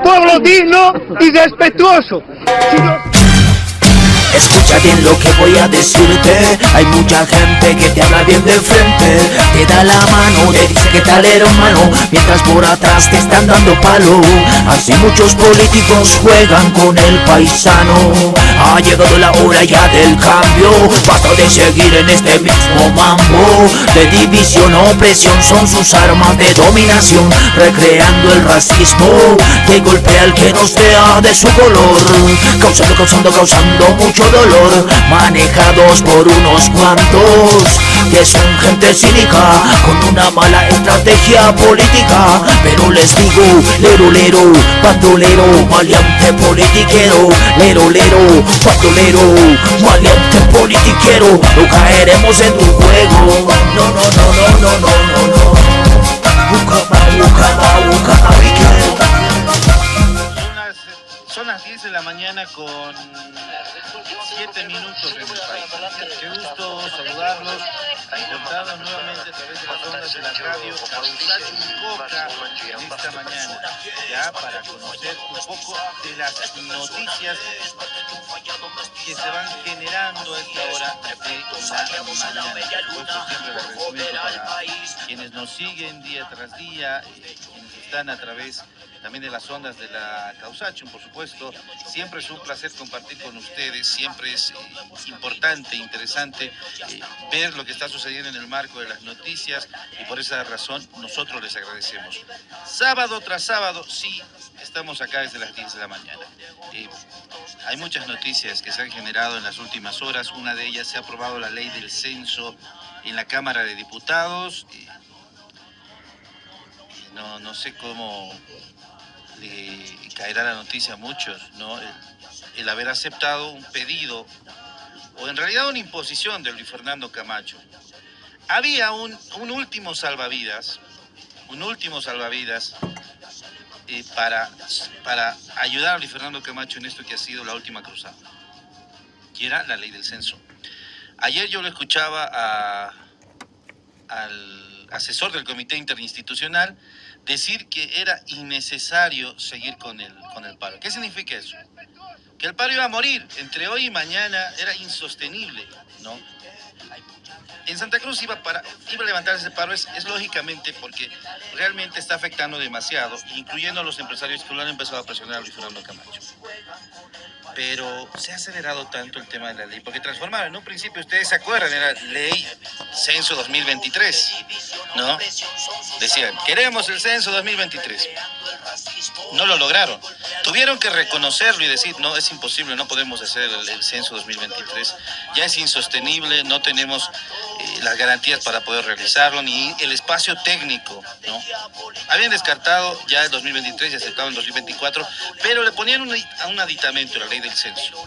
Pueblo digno y respetuoso. Escucha bien lo que voy a decirte. Hay mucha gente que te habla bien de frente, te da la mano, te dice que tal hermano, mientras por atrás te están dando palo. Así muchos políticos juegan con el paisano. Ha llegado la hora ya del cambio. Basta de seguir en este mismo mambo. De división, opresión son sus armas de dominación, recreando el racismo que golpea al que nos vea de su color, causando mucho dolor, manejados por unos cuantos que son gente cínica con una mala estrategia política. Pero les digo, lero lero, bandolero, maleante politiquero, lero lero, bandolero, maleante politiquero, no caeremos en tu juego. No, no, no, no, no, no, no, no. Son las 10 de la mañana con 7 minutos en el país. Qué gusto saludarlos, encontrarnos nuevamente a través de las ondas de la radio Causacho y Coca en esta mañana, ya para conocer un poco de las noticias que se van generando a esta hora de la mañana. Por eso siempre el agradecimiento para quienes nos siguen día tras día, quienes están a través también de las ondas de la Causacho, por supuesto. Siempre es un placer compartir con ustedes, siempre es importante, interesante ver lo que está sucediendo en el marco de las noticias, y por esa razón nosotros les agradecemos. Sábado tras sábado, sí, estamos acá desde las 10 de la mañana. Hay muchas noticias que se han generado en las últimas horas. Una de ellas: se ha aprobado la ley del censo en la Cámara de Diputados. No sé cómo le caerá la noticia a muchos, ¿no? El haber aceptado un pedido, o en realidad una imposición de Luis Fernando Camacho. Había un último salvavidas para ayudar a Luis Fernando Camacho en esto que ha sido la última cruzada, que era la ley del censo. Ayer yo lo escuchaba al asesor del Comité Interinstitucional decir que era innecesario seguir con el paro. ¿Qué significa eso? Que el paro iba a morir entre hoy y mañana, era insostenible, ¿no? En Santa Cruz iba a levantarse ese paro, es lógicamente porque realmente está afectando demasiado, incluyendo a los empresarios que lo han empezado a presionar a Luis Fernando Camacho. Pero se ha acelerado tanto el tema de la ley, porque transformaron, en un principio, ustedes se acuerdan, era ley censo 2023, ¿no? Decían, queremos el censo 2023. No lo lograron. Tuvieron que reconocerlo y decir, no, es imposible, no podemos hacer el censo 2023. Ya es insostenible, no tenemos las garantías para poder realizarlo, ni el espacio técnico, ¿no? Habían descartado ya el 2023 y aceptado el 2024, pero le ponían un aditamento, la ley del censo.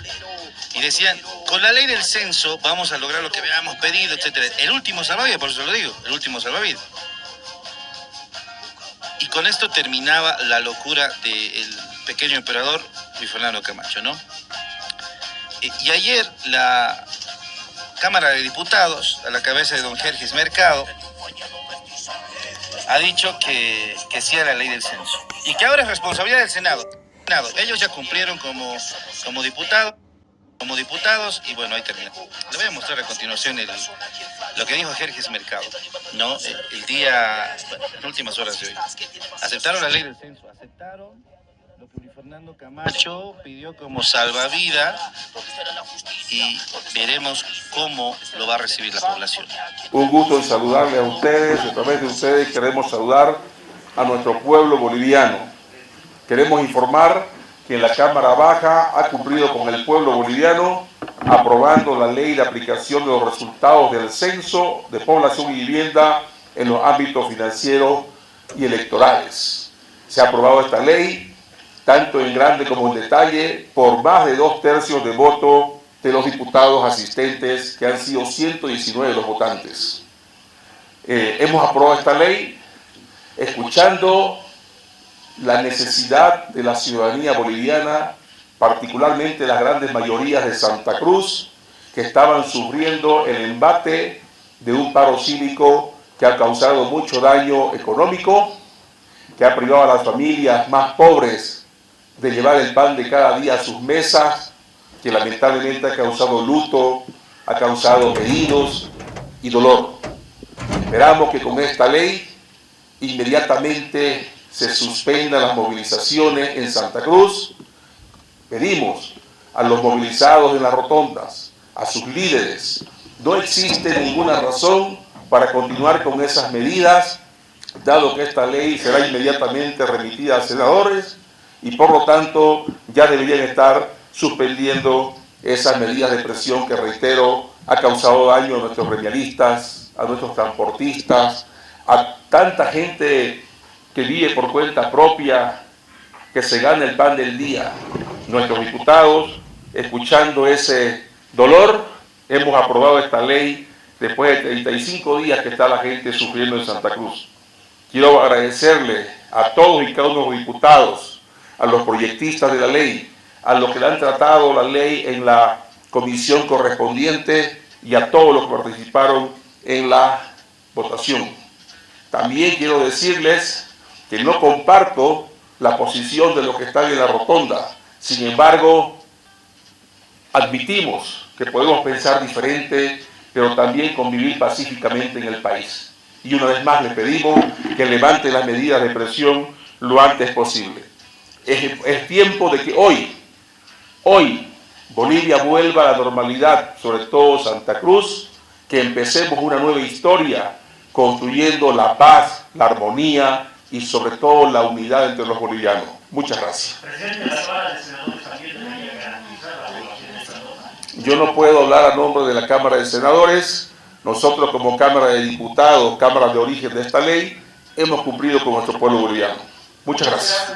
Y decían, con la ley del censo vamos a lograr lo que habíamos pedido, etcétera. El último salvavidas, por eso lo digo, el último salvavidas. Y con esto terminaba la locura del pequeño emperador Luis Fernando Camacho, ¿no? Y ayer la Cámara de Diputados, a la cabeza de don Jerjes Mercado, ha dicho que sí a la ley del censo y que ahora es responsabilidad del Senado. Ellos ya cumplieron como diputados, y bueno, ahí termina. Le voy a mostrar a continuación lo que dijo Jerjes Mercado, ¿no? En últimas horas de hoy. Aceptaron la ley del censo, aceptaron lo que Luis Fernando Camacho pidió como salvavidas, y veremos cómo lo va a recibir la población. Un gusto en saludarle a ustedes. A través de ustedes queremos saludar a nuestro pueblo boliviano. Queremos informar que la Cámara Baja ha cumplido con el pueblo boliviano aprobando la ley de aplicación de los resultados del censo de población y vivienda en los ámbitos financieros y electorales. Se ha aprobado esta ley, tanto en grande como en detalle, por más de 2/3 de voto de los diputados asistentes, que han sido 119 los votantes. Hemos aprobado esta ley escuchando la necesidad de la ciudadanía boliviana, particularmente las grandes mayorías de Santa Cruz, que estaban sufriendo el embate de un paro cívico que ha causado mucho daño económico, que ha privado a las familias más pobres de llevar el pan de cada día a sus mesas, que lamentablemente ha causado luto, ha causado heridos y dolor. Esperamos que con esta ley inmediatamente se suspendan las movilizaciones en Santa Cruz. Pedimos a los movilizados en las rotondas, a sus líderes, no existe ninguna razón para continuar con esas medidas, dado que esta ley será inmediatamente remitida a senadores y por lo tanto ya deberían estar suspendiendo esas medidas de presión que, reitero, ha causado daño a nuestros gremialistas, a nuestros transportistas, a tanta gente que vive por cuenta propia, que se gana el pan del día. Nuestros diputados, escuchando ese dolor, hemos aprobado esta ley después de 35 días que está la gente sufriendo en Santa Cruz. Quiero agradecerle a todos y cada uno de los diputados, a los proyectistas de la ley, a los que le han tratado la ley en la comisión correspondiente y a todos los que participaron en la votación. También quiero decirles que no comparto la posición de los que están en la rotonda. Sin embargo, admitimos que podemos pensar diferente, pero también convivir pacíficamente en el país. Y una vez más le pedimos que levante las medidas de presión lo antes posible. Es tiempo de que hoy, Bolivia vuelva a la normalidad, sobre todo Santa Cruz, que empecemos una nueva historia, construyendo la paz, la armonía y sobre todo la unidad entre los bolivianos. Muchas gracias. Presidente, la Cámara de Senadores también debería garantizar la aprobación de esta norma. Yo no puedo hablar a nombre de la Cámara de Senadores. Nosotros como Cámara de Diputados, Cámara de origen de esta ley, hemos cumplido con nuestro pueblo boliviano. Muchas gracias.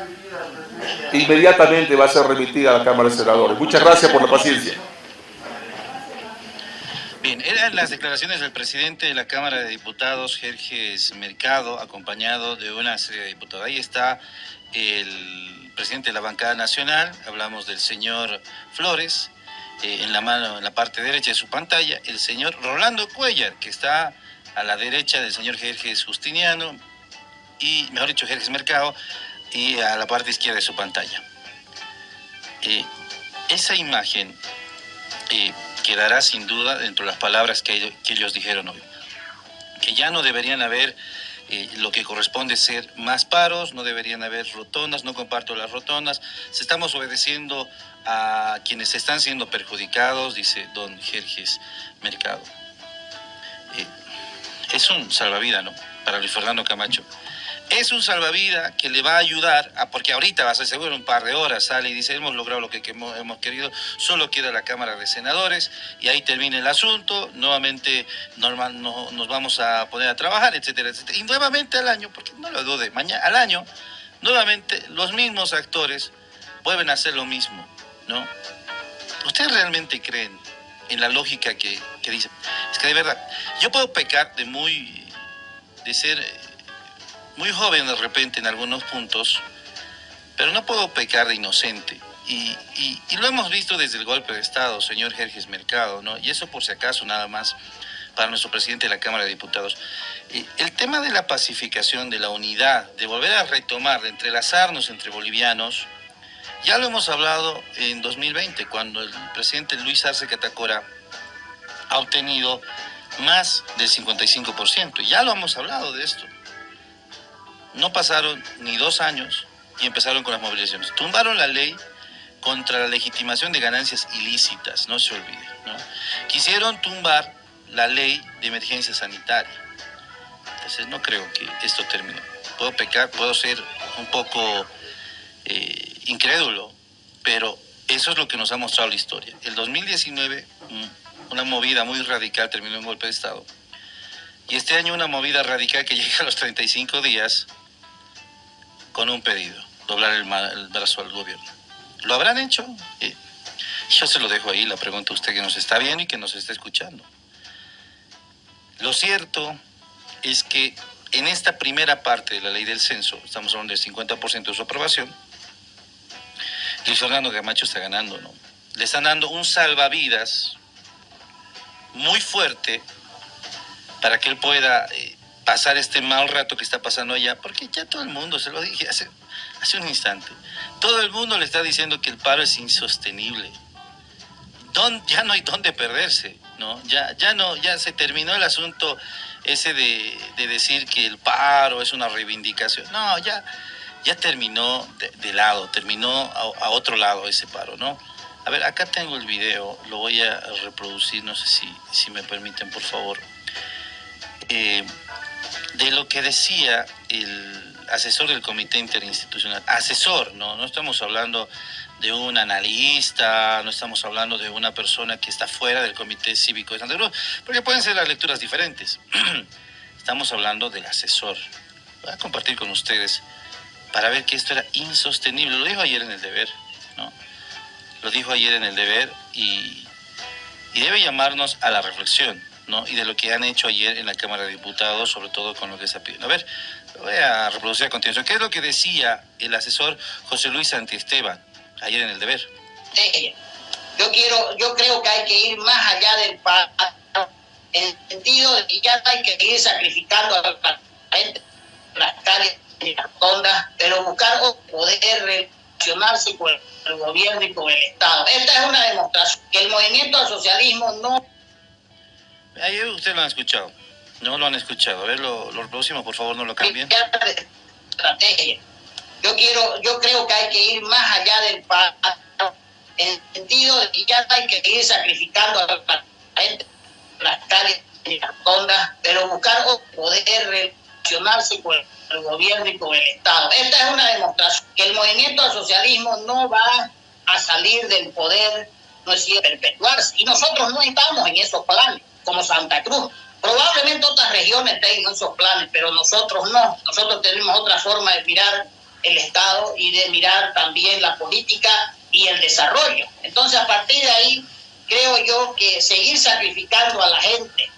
Inmediatamente va a ser remitida a la Cámara de Senadores. Muchas gracias por la paciencia. Bien, eran las declaraciones del presidente de la Cámara de Diputados, Jerjes Mercado, acompañado de una serie de diputados. Ahí está el presidente de la bancada nacional, hablamos del señor Flores, en la parte derecha de su pantalla, el señor Rolando Cuellar, que está a la derecha del señor Jerjes Justiniano, y mejor dicho, Jerjes Mercado, y a la parte izquierda de su pantalla. Esa imagen quedará sin duda dentro de las palabras que ellos dijeron hoy, que ya no deberían haber lo que corresponde ser más paros, no deberían haber rotondas, no comparto las rotondas, estamos obedeciendo a quienes están siendo perjudicados, dice don Jerjes Mercado. Es un salvavidas, ¿no?, para Luis Fernando Camacho. Es un salvavidas que le va a ayudar, porque ahorita va a ser seguro un par de horas, sale y dice, hemos logrado lo que hemos querido, solo queda la Cámara de Senadores y ahí termina el asunto, nuevamente nos vamos a poner a trabajar, etcétera, etcétera. Y nuevamente al año, porque no lo dude, al año, nuevamente los mismos actores vuelven a hacer lo mismo, ¿no? ¿Ustedes realmente creen en la lógica que dicen? Es que de verdad, yo puedo pecar de ser muy joven de repente en algunos puntos, pero no puedo pecar de inocente. Y lo hemos visto desde el golpe de Estado, señor Jerjes Mercado, ¿no? Y eso por si acaso nada más para nuestro presidente de la Cámara de Diputados. El tema de la pacificación, de la unidad, de volver a retomar, de entrelazarnos entre bolivianos, ya lo hemos hablado en 2020, cuando el presidente Luis Arce Catacora ha obtenido más del 55%. Ya lo hemos hablado de esto. No pasaron ni 2 años y empezaron con las movilizaciones. Tumbaron la ley contra la legitimación de ganancias ilícitas, no se olvide, ¿no? Quisieron tumbar la ley de emergencia sanitaria. Entonces no creo que esto termine. Puedo pecar, puedo ser un poco incrédulo, pero eso es lo que nos ha mostrado la historia. El 2019, una movida muy radical terminó en golpe de Estado. Y este año una movida radical que llega a los 35 días con un pedido, doblar el brazo al gobierno. ¿Lo habrán hecho? Yo se lo dejo ahí, la pregunta a usted que nos está viendo y que nos está escuchando. Lo cierto es que en esta primera parte de la ley del censo, estamos hablando del 50% de su aprobación, Luis Fernando Camacho está ganando, ¿no? Le están dando un salvavidas muy fuerte para que él pueda pasar este mal rato que está pasando allá, porque ya todo el mundo, se lo dije, hace un instante. Todo el mundo le está diciendo que el paro es insostenible. Ya no hay dónde perderse, ¿no? Ya se terminó el asunto ese de decir que el paro es una reivindicación. No, ya terminó de lado, terminó a otro lado ese paro, ¿no? A ver, acá tengo el video, lo voy a reproducir, no sé si me permiten, por favor. De lo que decía el asesor del Comité Interinstitucional. Asesor, no estamos hablando de un analista, no estamos hablando de una persona que está fuera del Comité Cívico de Santa Cruz, porque pueden ser las lecturas diferentes. Estamos hablando del asesor. Voy a compartir con ustedes para ver que esto era insostenible. Lo dijo ayer en El Deber, ¿no? Lo dijo ayer en El Deber y debe llamarnos a la reflexión, ¿no? Y de lo que han hecho ayer en la Cámara de Diputados, sobre todo con lo que está pidiendo. A ver, lo voy a reproducir a continuación. ¿Qué es lo que decía el asesor José Luis Santiesteban ayer en El Deber? Yo creo que hay que ir más allá del paro, en el sentido de que ya no hay que ir sacrificando a la gente en las calles y las rondas, pero buscar poder relacionarse con el gobierno y con el Estado. Esta es una demostración que el movimiento al socialismo no... Ayer ustedes lo han escuchado, no lo han escuchado. A ver, lo reproducimos, por favor, no lo cambien. Estrategia. Yo creo que hay que ir más allá del paro, en el sentido de que ya no hay que ir sacrificando a la gente en las calles y las rondas, pero buscar poder relacionarse con el gobierno y con el Estado. Esta es una demostración que el movimiento al socialismo no va a salir del poder, no es cierto, perpetuarse. Y nosotros no estamos en esos planes, como Santa Cruz. Probablemente otras regiones tengan esos planes, pero nosotros no. Nosotros tenemos otra forma de mirar el Estado y de mirar también la política y el desarrollo. Entonces, a partir de ahí, creo yo que seguir sacrificando a la gente,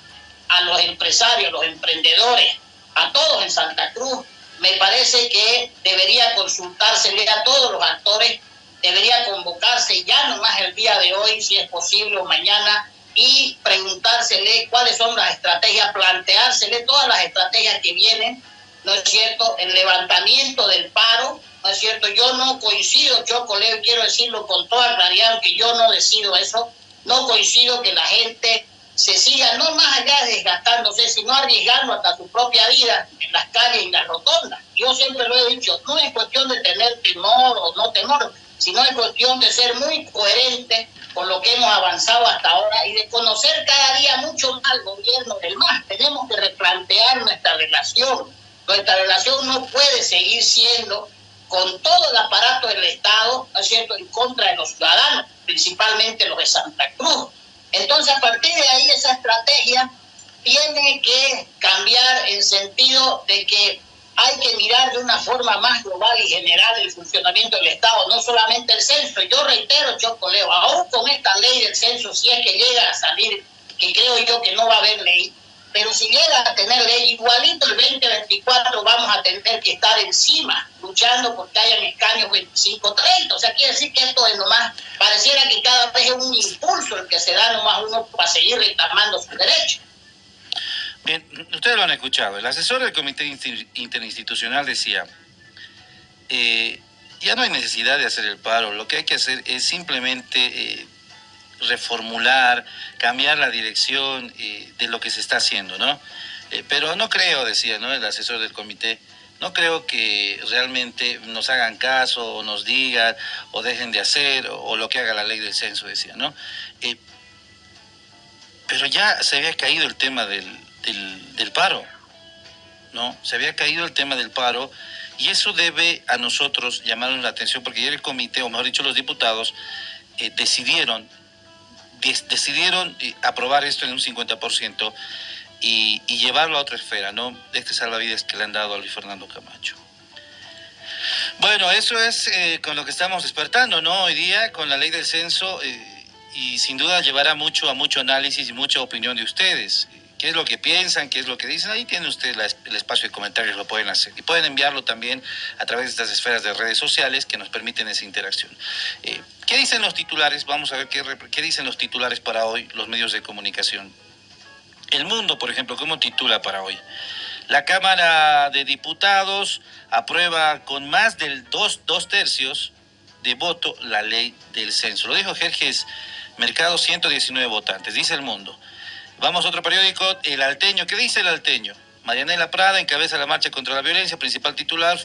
a los empresarios, los emprendedores, a todos en Santa Cruz, me parece que debería consultársele a todos los actores, debería convocarse ya nomás el día de hoy, si es posible, o mañana, y preguntársele cuáles son las estrategias, planteársele todas las estrategias que vienen, ¿no es cierto?, el levantamiento del paro, ¿no es cierto? Yo no coincido, Chocoleo, quiero decirlo con toda claridad, aunque yo no decido eso, no coincido que la gente se siga, no más allá de desgastándose, sino arriesgando hasta su propia vida en las calles y las rotondas. Yo siempre lo he dicho, no es cuestión de tener temor o no temor, sino es cuestión de ser muy coherente con lo que hemos avanzado hasta ahora y de conocer cada día mucho más al gobierno del MAS. Tenemos que replantear nuestra relación. Nuestra relación no puede seguir siendo con todo el aparato del Estado, ¿no es cierto?, en contra de los ciudadanos, principalmente los de Santa Cruz. Entonces, a partir de ahí, esa estrategia tiene que cambiar en sentido de que hay que mirar de una forma más global y general el funcionamiento del Estado, no solamente el censo. Yo reitero, Chocoleo, aún con esta ley del censo, si es que llega a salir, que creo yo que no va a haber ley, pero si llega a tener ley, igualito el 2024 vamos a tener que estar encima, luchando porque hayan escaños 25-30. O sea, quiere decir que esto es nomás, pareciera que cada vez es un impulso el que se da nomás uno para seguir reclamando sus derechos. Bien, ustedes lo han escuchado. El asesor del Comité Interinstitucional decía, ya no hay necesidad de hacer el paro, lo que hay que hacer es simplemente reformular, cambiar la dirección de lo que se está haciendo, ¿no? Pero no creo, decía, ¿no?, el asesor del comité, no creo que realmente nos hagan caso o nos digan o dejen de hacer o lo que haga la ley del censo, decía, ¿no? Pero ya se había caído el tema del paro, ¿no? Se había caído el tema del paro y eso debe a nosotros llamarnos la atención porque ayer el comité, o mejor dicho los diputados, decidieron aprobar esto en un 50% y llevarlo a otra esfera, ¿no? Este salvavidas que le han dado a Luis Fernando Camacho. Bueno, eso es con lo que estamos despertando, ¿no? Hoy día, con la ley del censo, y sin duda llevará a mucho análisis y mucha opinión de ustedes. ¿Qué es lo que piensan? ¿Qué es lo que dicen? Ahí tiene usted el espacio de comentarios, lo pueden hacer. Y pueden enviarlo también a través de estas esferas de redes sociales que nos permiten esa interacción. ¿Qué dicen los titulares? Vamos a ver qué dicen los titulares para hoy, los medios de comunicación. El Mundo, por ejemplo, ¿cómo titula para hoy? La Cámara de Diputados aprueba con más del dos tercios de voto la ley del censo. Lo dijo Jerjes Mercado, 119 votantes, dice El Mundo. Vamos a otro periódico, El Alteño. ¿Qué dice El Alteño? Marianela Prada encabeza la marcha contra la violencia, principal titular,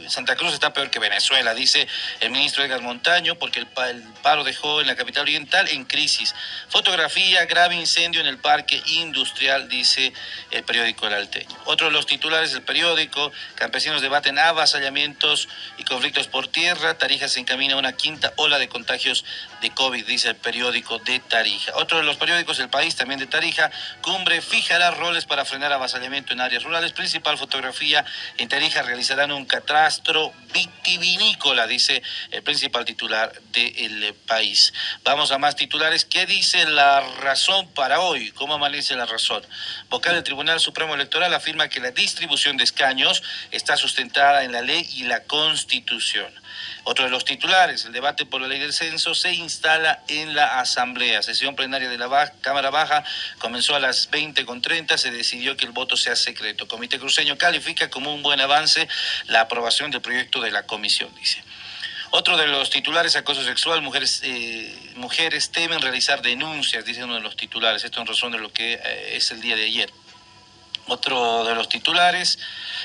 Santa Cruz está peor que Venezuela, dice el ministro Edgar Montaño, porque el paro dejó en la capital oriental en crisis. Fotografía, grave incendio en el parque industrial, dice el periódico El Alteño. Otro de los titulares del periódico, campesinos debaten avasallamientos y conflictos por tierra, Tarija se encamina a una quinta ola de contagios de COVID, dice el periódico de Tarija. Otro de los periódicos, El País, también de Tarija, Cumbre fijará roles para frenar avasallamiento en áreas rurales, principal fotografía, en Tarija realizarán un catastro vitivinícola, dice el principal titular del País. Vamos a más titulares. ¿Qué dice La Razón para hoy? ¿Cómo amanece La Razón? Vocal del Tribunal Supremo Electoral afirma que la distribución de escaños está sustentada en la ley y la Constitución. Otro de los titulares, el debate por la ley del censo se instala en la Asamblea. Sesión plenaria de la Cámara Baja comenzó a las 20:30, se decidió que el voto sea secreto. Comité Cruceño califica como un buen avance la aprobación del proyecto de la comisión, dice. Otro de los titulares, acoso sexual, mujeres temen realizar denuncias, dice uno de los titulares, esto en razón de lo que es el día de ayer. Otro de los titulares,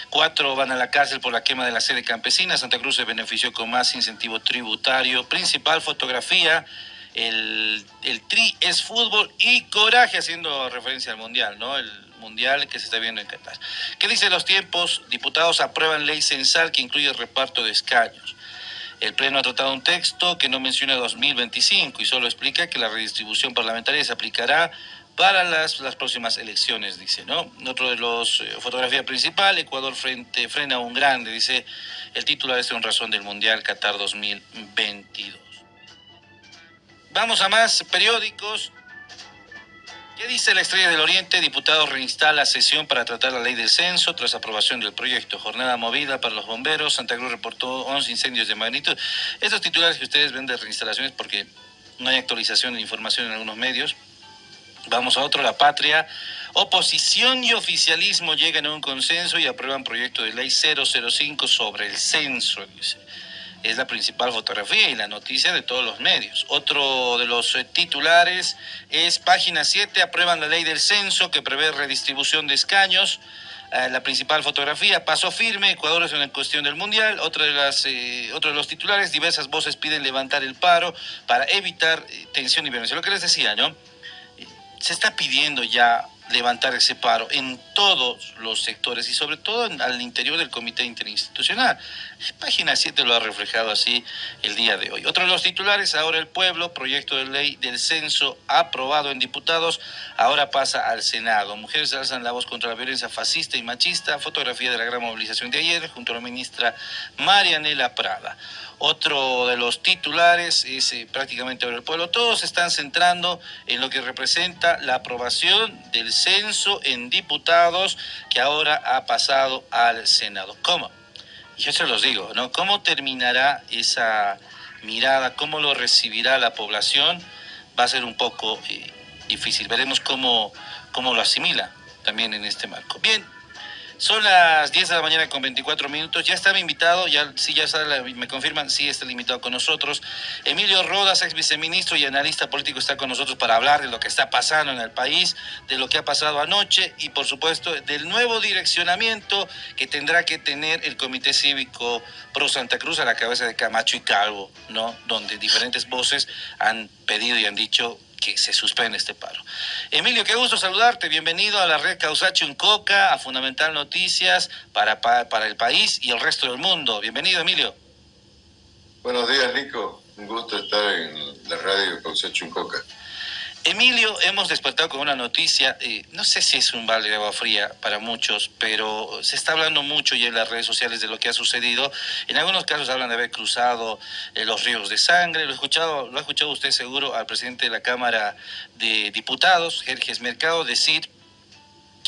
4 van a la cárcel por la quema de la sede campesina, Santa Cruz se benefició con más incentivo tributario, principal fotografía, el Tri es fútbol y coraje, haciendo referencia al Mundial, ¿no? El Mundial que se está viendo en Qatar. ¿Qué dice Los Tiempos? Diputados aprueban ley censal que incluye reparto de escaños. El Pleno ha tratado un texto que no menciona 2025 y solo explica que la redistribución parlamentaria se aplicará para las próximas elecciones, dice, ¿no? Otro de los, fotografía principal, Ecuador frena a un grande, dice el titular de Un Razón del Mundial Qatar 2022. Vamos a más periódicos. ¿Qué dice La Estrella del Oriente? Diputados reinstala sesión para tratar la ley del censo tras aprobación del proyecto. Jornada movida para los bomberos. Santa Cruz reportó 11 incendios de magnitud. Estos titulares que ustedes ven de reinstalaciones porque no hay actualización de información en algunos medios. Vamos a otro, La Patria. Oposición y oficialismo llegan a un consenso y aprueban proyecto de ley 005 sobre el censo, dice. Es la principal fotografía y la noticia de todos los medios. Otro de los titulares es Página 7, aprueban la ley del censo que prevé redistribución de escaños. La principal fotografía, paso firme, Ecuador es una cuestión del Mundial. Otro de los titulares, diversas voces piden levantar el paro para evitar tensión y violencia. Lo que les decía, ¿no? Se está pidiendo ya levantar ese paro en todos los sectores y sobre todo al interior del Comité Interinstitucional. Página 7 lo ha reflejado así el día de hoy. Otro de los titulares, ahora el pueblo, proyecto de ley del censo aprobado en diputados, ahora pasa al Senado. Mujeres alzan la voz contra la violencia fascista y machista, fotografía de la gran movilización de ayer junto a la ministra Marianela Prada. Otro de los titulares es prácticamente ahora el pueblo. Todos se están centrando en lo que representa la aprobación del censo en diputados que ahora ha pasado al Senado. ¿Cómo? Yo se los digo, ¿no? ¿Cómo terminará esa mirada? ¿Cómo lo recibirá la población? Va a ser un poco difícil. Veremos cómo lo asimila también en este marco. Bien. Son las 10 de la mañana con 24 minutos. Ya estaba invitado, me confirman, sí está invitado con nosotros. Emilio Rodas, ex viceministro y analista político, está con nosotros para hablar de lo que está pasando en el país, de lo que ha pasado anoche y, por supuesto, del nuevo direccionamiento que tendrá que tener el Comité Cívico Pro Santa Cruz a la cabeza de Camacho y Calvo, ¿no? Donde diferentes voces han pedido y han dicho que se suspende este paro. Emilio, qué gusto saludarte, bienvenido a la red Causacho en Coca, a Fundamental Noticias para el país y el resto del mundo. Bienvenido, Emilio. Buenos días, Nico. Un gusto estar en la radio Causacho en Coca. Emilio, hemos despertado con una noticia, no sé si es un balde de agua fría para muchos, pero se está hablando mucho ya en las redes sociales de lo que ha sucedido. En algunos casos hablan de haber cruzado los ríos de sangre. Lo ha escuchado usted seguro al presidente de la Cámara de Diputados, Jerjes Mercado, decir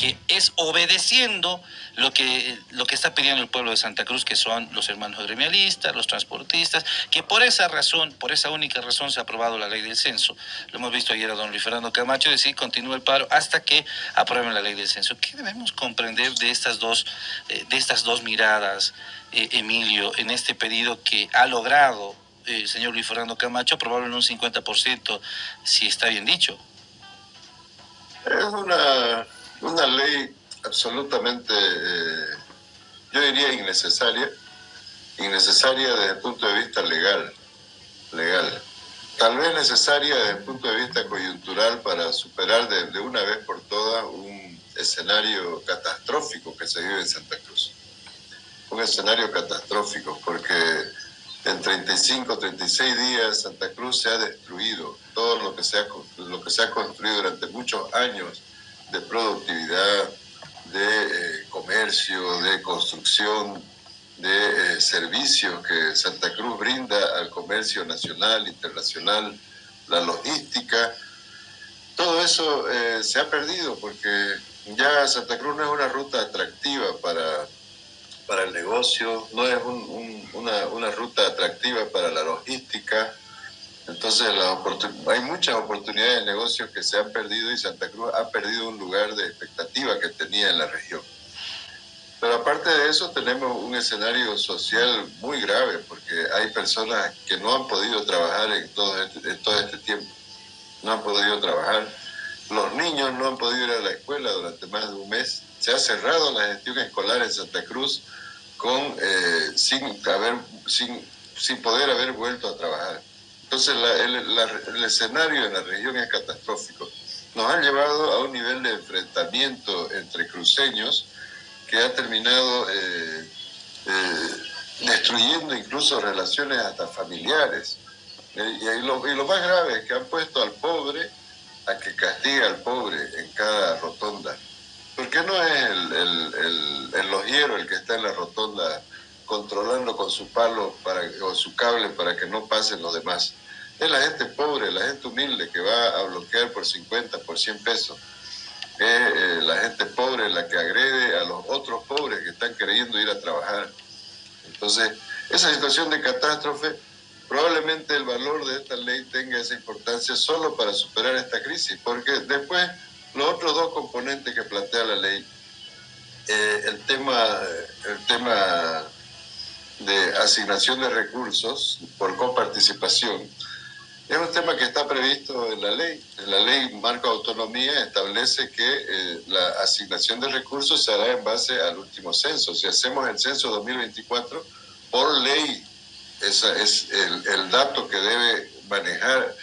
que es obedeciendo lo que está pidiendo el pueblo de Santa Cruz, que son los hermanos gremialistas, los transportistas, que por esa razón, por esa única razón se ha aprobado la ley del censo. Lo hemos visto ayer a don Luis Fernando Camacho decir, continúa el paro hasta que aprueben la ley del censo. ¿Qué debemos comprender de estas dos miradas, Emilio, en este pedido que ha logrado el señor Luis Fernando Camacho, aprobarlo en un 50%, si está bien dicho? Es una ley absolutamente, yo diría innecesaria desde el punto de vista legal. Tal vez necesaria desde el punto de vista coyuntural para superar de una vez por todas un escenario catastrófico que se vive en Santa Cruz. Un escenario catastrófico porque en 35, 36 días Santa Cruz se ha destruido todo lo que se ha construido durante muchos años de productividad, de comercio, de construcción, de servicios que Santa Cruz brinda al comercio nacional, internacional, la logística. Todo eso se ha perdido porque ya Santa Cruz no es una ruta atractiva para el negocio, no es una ruta atractiva para la logística. Entonces hay muchas oportunidades de negocios que se han perdido y Santa Cruz ha perdido un lugar de expectativa que tenía en la región. Pero aparte de eso tenemos un escenario social muy grave porque hay personas que no han podido trabajar en todo este tiempo. No han podido trabajar. Los niños no han podido ir a la escuela durante más de un mes. Se ha cerrado la gestión escolar en Santa Cruz sin poder haber vuelto a trabajar. Entonces el escenario en la región es catastrófico. Nos han llevado a un nivel de enfrentamiento entre cruceños que ha terminado destruyendo incluso relaciones hasta familiares. Y lo más grave es que han puesto al pobre a que castigue al pobre en cada rotonda. ¿Por qué no es el logiero el que está en la rotonda controlando con su palo o su cable para que no pasen los demás? Es la gente pobre, la gente humilde que va a bloquear por 50, por 100 pesos. Es la gente pobre la que agrede a los otros pobres que están queriendo ir a trabajar. Entonces, esa situación de catástrofe, probablemente el valor de esta ley tenga esa importancia solo para superar esta crisis, porque después los otros dos componentes que plantea la ley, el tema de asignación de recursos por coparticipación, es un tema que está previsto en la ley. En la ley Marco de Autonomía establece que la asignación de recursos se hará en base al último censo. Si hacemos el censo 2024, por ley, ese es el dato que debe manejar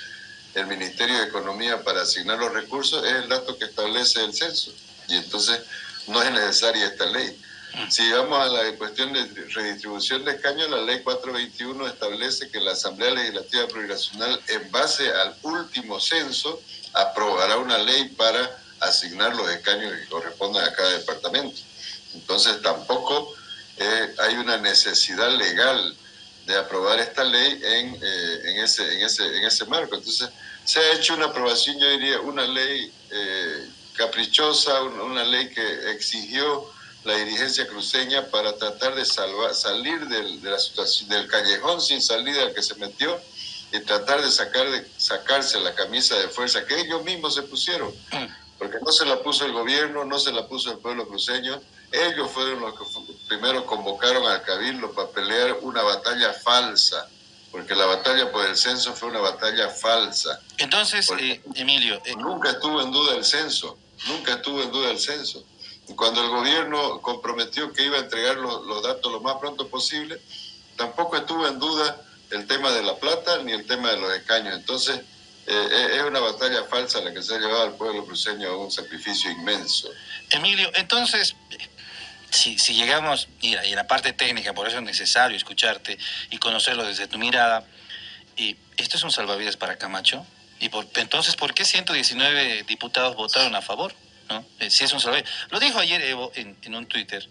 el Ministerio de Economía para asignar los recursos, es el dato que establece el censo. Y entonces no es necesaria esta ley. Si vamos a la cuestión de redistribución de escaños, la ley 421 establece que la Asamblea Legislativa Plurinacional, en base al último censo, aprobará una ley para asignar los escaños que correspondan a cada departamento. Entonces tampoco hay una necesidad legal de aprobar esta ley en ese marco. Entonces se ha hecho una aprobación, yo diría, una ley caprichosa, una ley que exigió la dirigencia cruceña para tratar de salir de la situación, del callejón sin salida al que se metió y tratar de sacarse la camisa de fuerza que ellos mismos se pusieron, porque no se la puso el gobierno, no se la puso el pueblo cruceño. Ellos fueron los que primero convocaron al Cabildo para pelear una batalla falsa, porque la batalla por el censo fue una batalla falsa. Entonces, Emilio... Nunca estuvo en duda el censo. Y cuando el gobierno comprometió que iba a entregar los datos lo más pronto posible, tampoco estuvo en duda el tema de la plata ni el tema de los escaños. Entonces, es una batalla falsa la que se ha llevado al pueblo cruceño a un sacrificio inmenso. Emilio, entonces, si llegamos, y en la parte técnica, por eso es necesario escucharte y conocerlo desde tu mirada, ¿esto es un salvavidas para Camacho? Entonces, ¿por qué 119 diputados votaron a favor? ¿No? Si es un salvavidas. Lo dijo ayer Evo en un Twitter.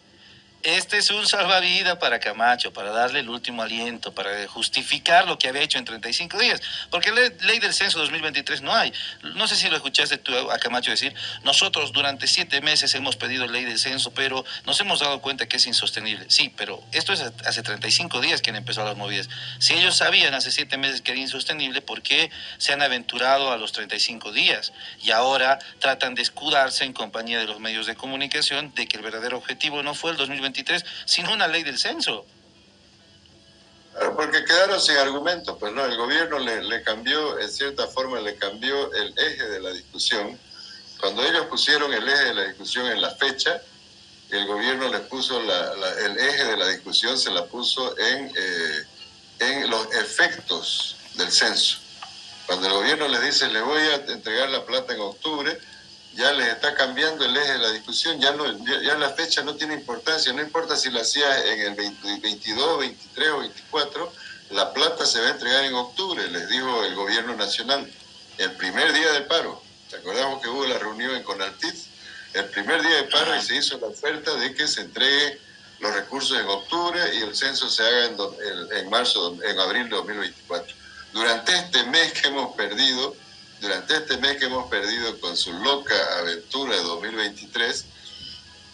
Este es un salvavidas para Camacho, para darle el último aliento, para justificar lo que había hecho en 35 días. Porque ley del censo 2023 no hay. No sé si lo escuchaste tú a Camacho decir, nosotros durante 7 meses hemos pedido ley del censo, pero nos hemos dado cuenta que es insostenible. Sí, pero esto es hace 35 días que han empezado las movidas. Si ellos sabían hace 7 meses que era insostenible, ¿por qué se han aventurado a los 35 días? Y ahora tratan de escudarse en compañía de los medios de comunicación de que el verdadero objetivo no fue el 2023, sino una ley del censo. Porque quedaron sin argumentos, pues no, el gobierno le cambió, en cierta forma le cambió el eje de la discusión. Cuando ellos pusieron el eje de la discusión en la fecha, el gobierno les puso el eje de la discusión, se la puso en los efectos del censo. Cuando el gobierno les dice, les voy a entregar la plata en octubre, ya les está cambiando el eje de la discusión, ya la fecha no tiene importancia, no importa si la hacía en el 22, 23 o 24, la plata se va a entregar en octubre, les dijo el gobierno nacional, el primer día del paro. ¿Te acordamos que hubo la reunión en Conaltit? El primer día del paro y se hizo la oferta de que se entregue los recursos en octubre y el censo se haga en abril de 2024. Durante este mes que hemos perdido con su loca aventura de 2023,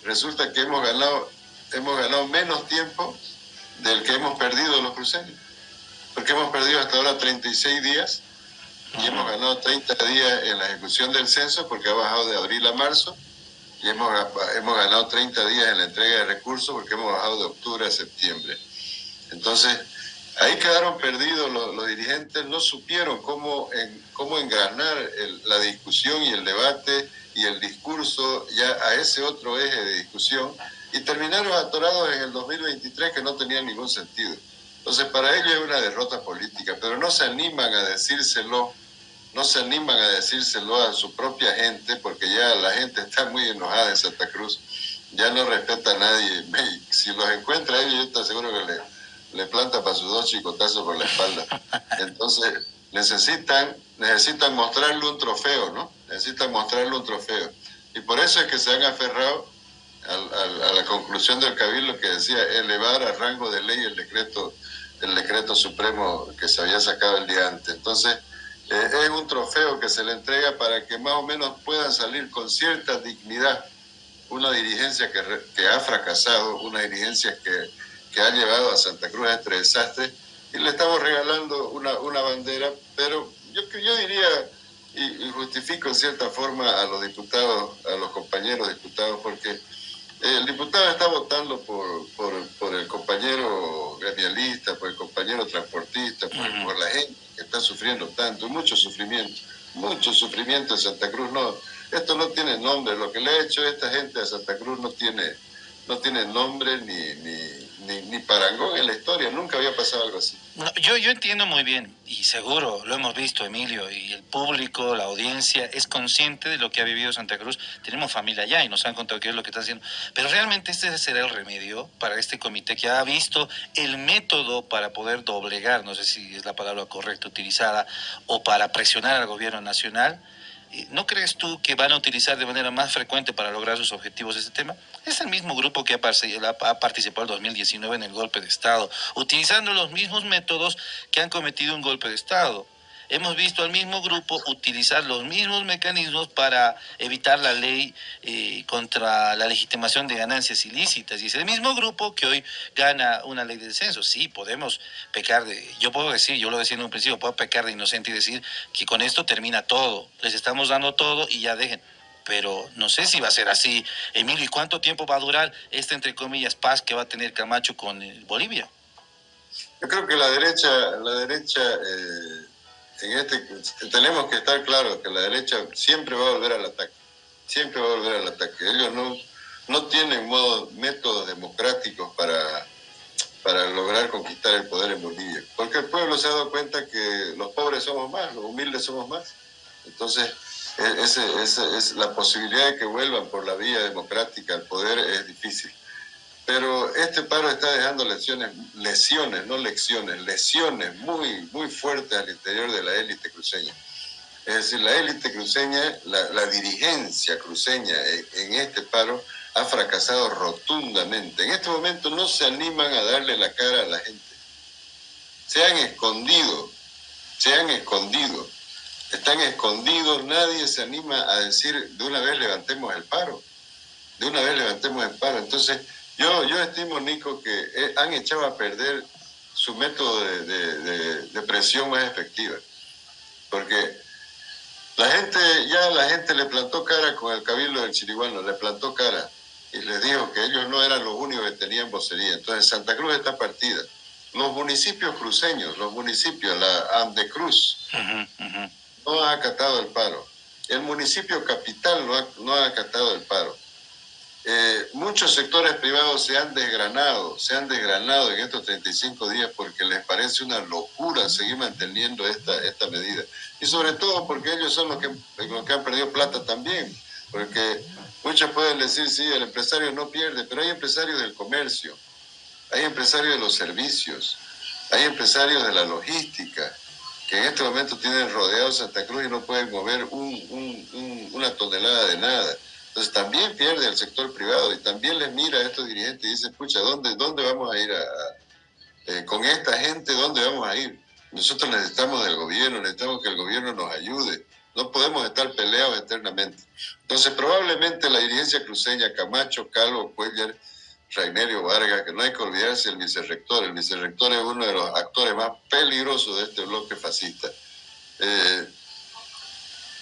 resulta que hemos ganado menos tiempo del que hemos perdido los cruceños. Porque hemos perdido hasta ahora 36 días y hemos ganado 30 días en la ejecución del censo porque ha bajado de abril a marzo y hemos ganado 30 días en la entrega de recursos porque hemos bajado de octubre a septiembre. Entonces, ahí quedaron perdidos los dirigentes, no supieron cómo engranar la discusión y el debate y el discurso ya a ese otro eje de discusión y terminaron atorados en el 2023 que no tenía ningún sentido. Entonces para ellos es una derrota política, pero no se animan a decírselo a su propia gente porque ya la gente está muy enojada en Santa Cruz, ya no respeta a nadie. Si los encuentra ellos, yo estoy seguro que le planta para sus 2 chicotazos por la espalda. Entonces necesitan mostrarle un trofeo, ¿no? Necesitan mostrarle un trofeo. Y por eso es que se han aferrado a la conclusión del Cabildo que decía elevar a rango de ley el decreto supremo que se había sacado el día antes. Entonces es un trofeo que se le entrega para que más o menos puedan salir con cierta dignidad una dirigencia que ha fracasado, una dirigencia que ha llevado a Santa Cruz a este desastre, y le estamos regalando una bandera, pero yo diría, y justifico en cierta forma a los diputados, a los compañeros diputados, porque el diputado está votando por el compañero gremialista, por el compañero transportista, por la gente que está sufriendo tanto, mucho sufrimiento en Santa Cruz. No, esto no tiene nombre, lo que le ha hecho esta gente a Santa Cruz no tiene nombre ni parangón en la historia, nunca había pasado algo así. No, yo entiendo muy bien, y seguro lo hemos visto, Emilio, y el público, la audiencia, es consciente de lo que ha vivido Santa Cruz. Tenemos familia allá y nos han contado qué es lo que está haciendo. Pero realmente este será el remedio para este comité que ha visto el método para poder doblegar, no sé si es la palabra correcta utilizada, o para presionar al gobierno nacional. ¿No crees tú que van a utilizar de manera más frecuente para lograr sus objetivos este tema? Es el mismo grupo que ha participado en 2019 en el golpe de Estado, utilizando los mismos métodos que han cometido un golpe de Estado. Hemos visto al mismo grupo utilizar los mismos mecanismos para evitar la ley contra la legitimación de ganancias ilícitas. Y es el mismo grupo que hoy gana una ley del censo. Sí, podemos pecar yo lo decía en un principio, puedo pecar de inocente y decir que con esto termina todo. Les estamos dando todo y ya dejen. Pero no sé si va a ser así, Emilio. ¿Y cuánto tiempo va a durar esta, entre comillas, paz que va a tener Camacho con Bolivia? Yo creo que la derecha tenemos que estar claros que la derecha siempre va a volver al ataque. Ellos no tienen métodos democráticos para lograr conquistar el poder en Bolivia. Porque el pueblo se ha dado cuenta que los pobres somos más, los humildes somos más. Entonces, es la posibilidad de que vuelvan por la vía democrática al poder es difícil. Pero este paro está dejando lesiones muy, muy fuertes al interior de la élite cruceña. Es decir, la élite cruceña, la dirigencia cruceña en este paro ha fracasado rotundamente. En este momento no se animan a darle la cara a la gente. Se han escondido, están escondidos, nadie se anima a decir de una vez levantemos el paro, Entonces yo estimo, Nico, que han echado a perder su método de presión más efectiva, porque la gente le plantó cara con el Cabildo del Chiriguano, le plantó cara y les dijo que ellos no eran los únicos que tenían vocería. Entonces Santa Cruz está partida. Los municipios cruceños, la Andecruz, no ha acatado el paro. El municipio capital no ha acatado el paro. Muchos sectores privados se han desgranado en estos 35 días porque les parece una locura seguir manteniendo esta medida. Y sobre todo porque ellos son los que han perdido plata también. Porque muchos pueden decir, sí, el empresario no pierde, pero hay empresarios del comercio, hay empresarios de los servicios, hay empresarios de la logística, que en este momento tienen rodeado Santa Cruz y no pueden mover una tonelada de nada. Entonces también pierde el sector privado y también les mira a estos dirigentes y dice, pucha, ¿dónde vamos a ir con esta gente? ¿Dónde vamos a ir? Nosotros necesitamos del gobierno, necesitamos que el gobierno nos ayude. No podemos estar peleados eternamente. Entonces probablemente la dirigencia cruceña, Camacho, Calvo, Cuellar, Rainerio Vargas, que no hay que olvidarse del vicerrector. El vicerrector es uno de los actores más peligrosos de este bloque fascista.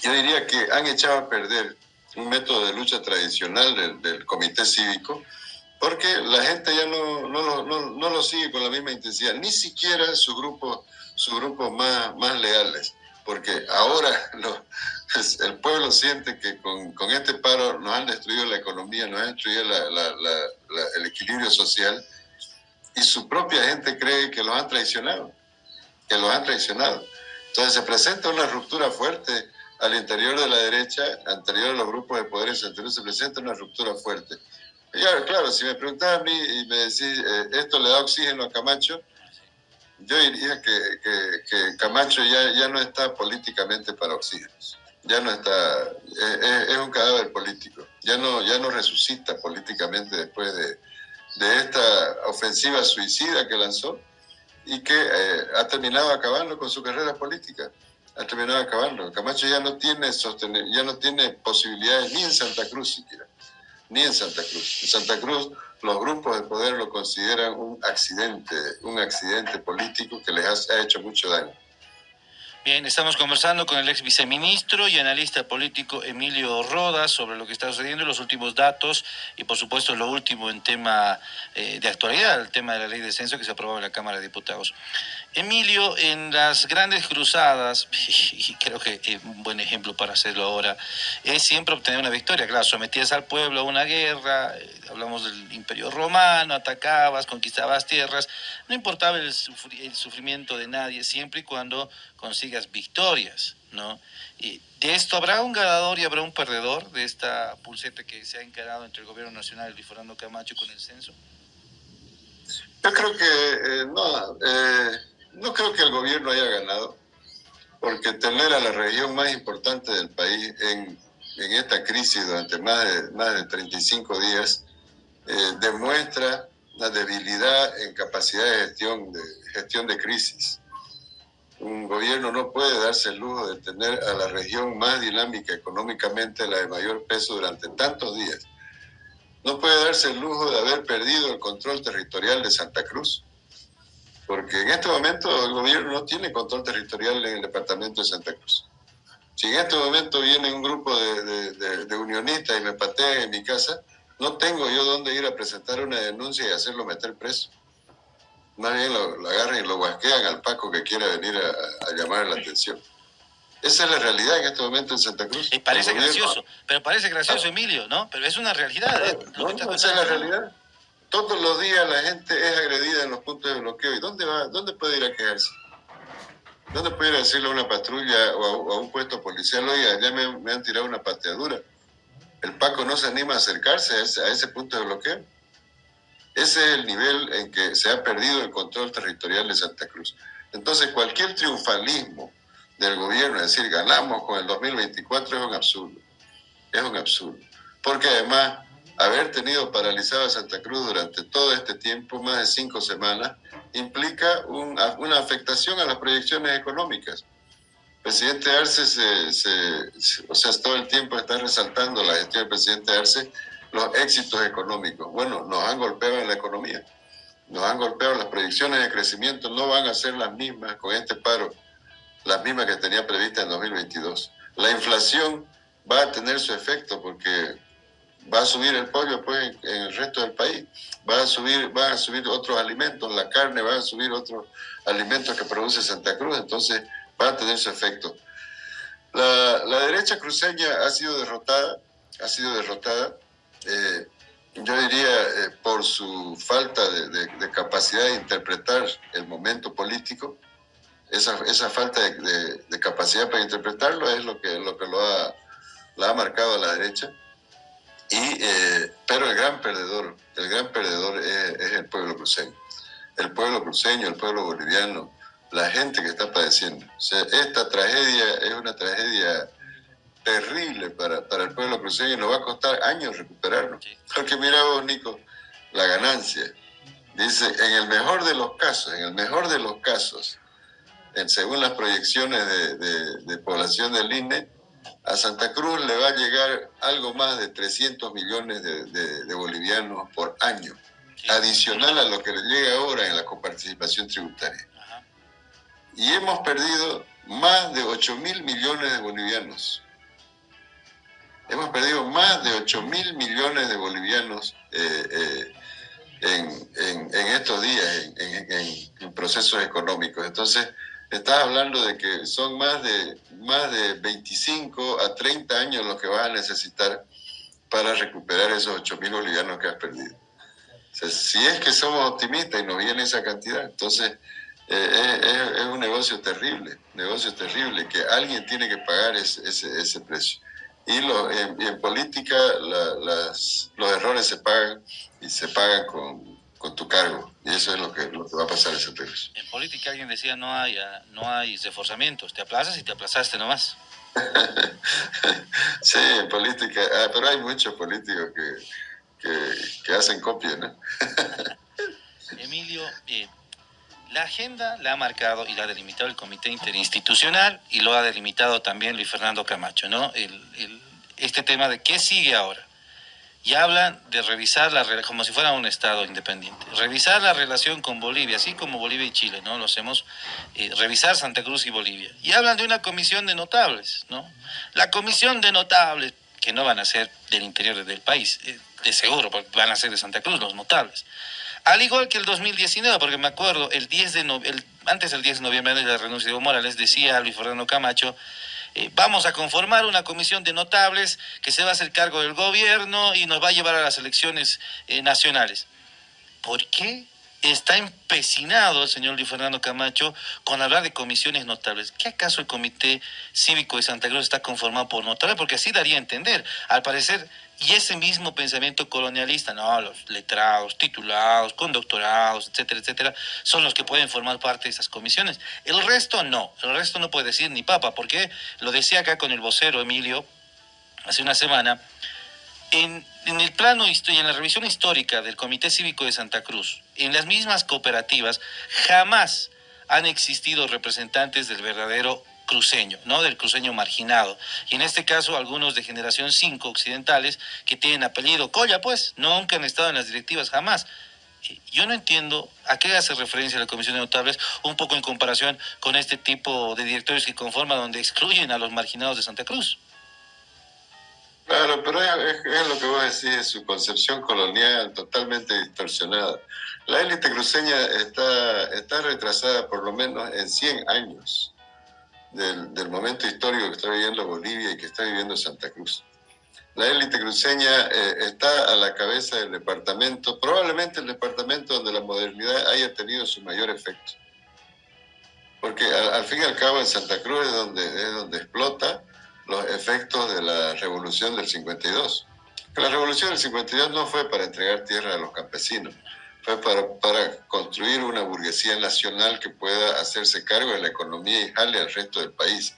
Yo diría que han echado a perder un método de lucha tradicional del comité cívico, porque la gente ya no lo sigue con la misma intensidad, ni siquiera sus grupos más leales, porque ahora el pueblo siente que con este paro nos han destruido la economía, nos han destruido el equilibrio social, y su propia gente cree que los han traicionado. Entonces se presenta una ruptura fuerte al interior de la derecha, anterior a los grupos de poder en Santa Cruz, se presenta una ruptura fuerte. Y claro, si me preguntás a mí y me decís, ¿esto le da oxígeno a Camacho? Yo diría que Camacho ya no está políticamente para oxígenos. Ya no está, es un cadáver político. Ya no resucita políticamente después de esta ofensiva suicida que lanzó y que ha terminado acabando con su carrera política. Camacho ya no tiene posibilidades ni en Santa Cruz siquiera. Ni en Santa Cruz. En Santa Cruz los grupos de poder lo consideran un accidente político que les ha hecho mucho daño. Bien, estamos conversando con el ex viceministro y analista político Emilio Rodas sobre lo que está sucediendo, los últimos datos y por supuesto lo último en tema de actualidad, el tema de la ley de censo que se aprobó en la Cámara de Diputados. Emilio, en las grandes cruzadas, y creo que un buen ejemplo para hacerlo ahora, es siempre obtener una victoria. Claro, sometías al pueblo a una guerra, hablamos del Imperio Romano, atacabas, conquistabas tierras, no importaba el sufrimiento de nadie, siempre y cuando consigas victorias, ¿no? Y de esto habrá un ganador y habrá un perdedor de esta pulseta que se ha encarado entre el gobierno nacional y Fernando Camacho con el censo. Yo creo que no creo que el gobierno haya ganado, porque tener a la región más importante del país en esta crisis durante más de 35 días demuestra la debilidad en capacidad de gestión de crisis. Un gobierno no puede darse el lujo de tener a la región más dinámica económicamente, la de mayor peso durante tantos días. No puede darse el lujo de haber perdido el control territorial de Santa Cruz, porque en este momento el gobierno no tiene control territorial en el departamento de Santa Cruz. Si en este momento viene un grupo de unionistas y me patean en mi casa, no tengo yo dónde ir a presentar una denuncia y hacerlo meter preso. Más bien lo agarran y lo guasquean al Paco que quiera venir a llamar la atención. Esa es la realidad en este momento en Santa Cruz. Parece gracioso, Emilio, ¿no? Pero es una realidad. Esa es la realidad. Todos los días la gente es agredida en los puntos de bloqueo. ¿Y dónde puede ir a quejarse? ¿Dónde puede ir a decirle a una patrulla o a un puesto policial, oiga, ya me han tirado una pateadura? El Paco no se anima a acercarse a ese punto de bloqueo. Ese es el nivel en que se ha perdido el control territorial de Santa Cruz. Entonces, cualquier triunfalismo del gobierno, es decir, ganamos con el 2024, es un absurdo. Es un absurdo. Porque además, haber tenido paralizada Santa Cruz durante todo este tiempo, más de 5 semanas, implica una afectación a las proyecciones económicas. El presidente Arce o sea, todo el tiempo está resaltando la gestión del presidente Arce los éxitos económicos. Bueno, nos han golpeado en la economía, nos han golpeado, las proyecciones de crecimiento no van a ser las mismas con este paro, las mismas que tenía previstas en 2022. La inflación va a tener su efecto porque va a subir el pollo pues, en el resto del país, van a subir otros alimentos, la carne, van a subir otros alimentos que produce Santa Cruz, entonces va a tener su efecto. La derecha cruceña ha sido derrotada, yo diría por su falta de capacidad de interpretar el momento político. Esa falta de capacidad para interpretarlo es lo que la ha marcado a la derecha. Pero el gran perdedor es el pueblo cruceño. El pueblo cruceño, el pueblo boliviano, la gente que está padeciendo. O sea, esta tragedia es una tragedia terrible para el pueblo cruceño y nos va a costar años recuperarlo. Porque mira vos, Nico, la ganancia. Dice, en el mejor de los casos, según las proyecciones de población del INE, a Santa Cruz le va a llegar algo más de 300 millones de bolivianos por año, adicional a lo que le llega ahora en la coparticipación tributaria. Y hemos perdido más de 8.000 millones de bolivianos. Hemos perdido más de 8.000 millones de bolivianos en estos días, en procesos económicos. Entonces, estás hablando de que son más de 25 a 30 años los que vas a necesitar para recuperar esos 8.000 bolivianos que has perdido. O sea, si es que somos optimistas y nos viene esa cantidad, entonces es un negocio terrible, que alguien tiene que pagar ese precio. Y en política los errores se pagan y se pagan con tu cargo, y eso es lo que va a pasar en Santa Cruz. En política alguien decía no hay reforzamientos, te aplazas y te aplazaste nomás. Sí, en política, pero hay muchos políticos que hacen copia, ¿no? Emilio, la agenda la ha marcado y la ha delimitado el Comité Interinstitucional y lo ha delimitado también Luis Fernando Camacho, ¿no? Este tema de qué sigue ahora. Y hablan de revisar como si fuera un Estado independiente. Revisar la relación con Bolivia, así como Bolivia y Chile, ¿no? Lo hacemos, revisar Santa Cruz y Bolivia. Y hablan de una comisión de notables, ¿no? La comisión de notables, que no van a ser del interior del país, de seguro, porque van a ser de Santa Cruz los notables. Al igual que el 2019, porque me acuerdo, antes del 10 de noviembre de la renuncia de Evo Morales, decía Luis Fernando Camacho, vamos a conformar una comisión de notables que se va a hacer cargo del gobierno y nos va a llevar a las elecciones nacionales. ¿Por qué está empecinado el señor Luis Fernando Camacho con hablar de comisiones notables? ¿Qué acaso el Comité Cívico de Santa Cruz está conformado por notables? Porque así daría a entender, al parecer, y ese mismo pensamiento colonialista, no, los letrados, titulados, con doctorados, etcétera, etcétera, son los que pueden formar parte de esas comisiones. El resto no puede decir ni papa, porque lo decía acá con el vocero Emilio hace una semana, en el plano y en la revisión histórica del Comité Cívico de Santa Cruz, en las mismas cooperativas, jamás han existido representantes del verdadero cruceño, ¿no? Del cruceño marginado. Y en este caso, algunos de generación 5 occidentales que tienen apellido Colla, pues, nunca han estado en las directivas, jamás. Yo no entiendo a qué hace referencia la Comisión de Notables, un poco en comparación con este tipo de directorios que conforman, donde excluyen a los marginados de Santa Cruz. Claro, pero es lo que vos decís, es su concepción colonial totalmente distorsionada. La élite cruceña está retrasada por lo menos en 100 años del momento histórico que está viviendo Bolivia y que está viviendo Santa Cruz. La élite cruceña está a la cabeza del departamento, probablemente el departamento donde la modernidad haya tenido su mayor efecto. Porque al fin y al cabo en Santa Cruz es donde explota los efectos de la revolución del 52. La revolución del 52 no fue para entregar tierra a los campesinos, fue para construir una burguesía nacional que pueda hacerse cargo de la economía y jale al resto del país.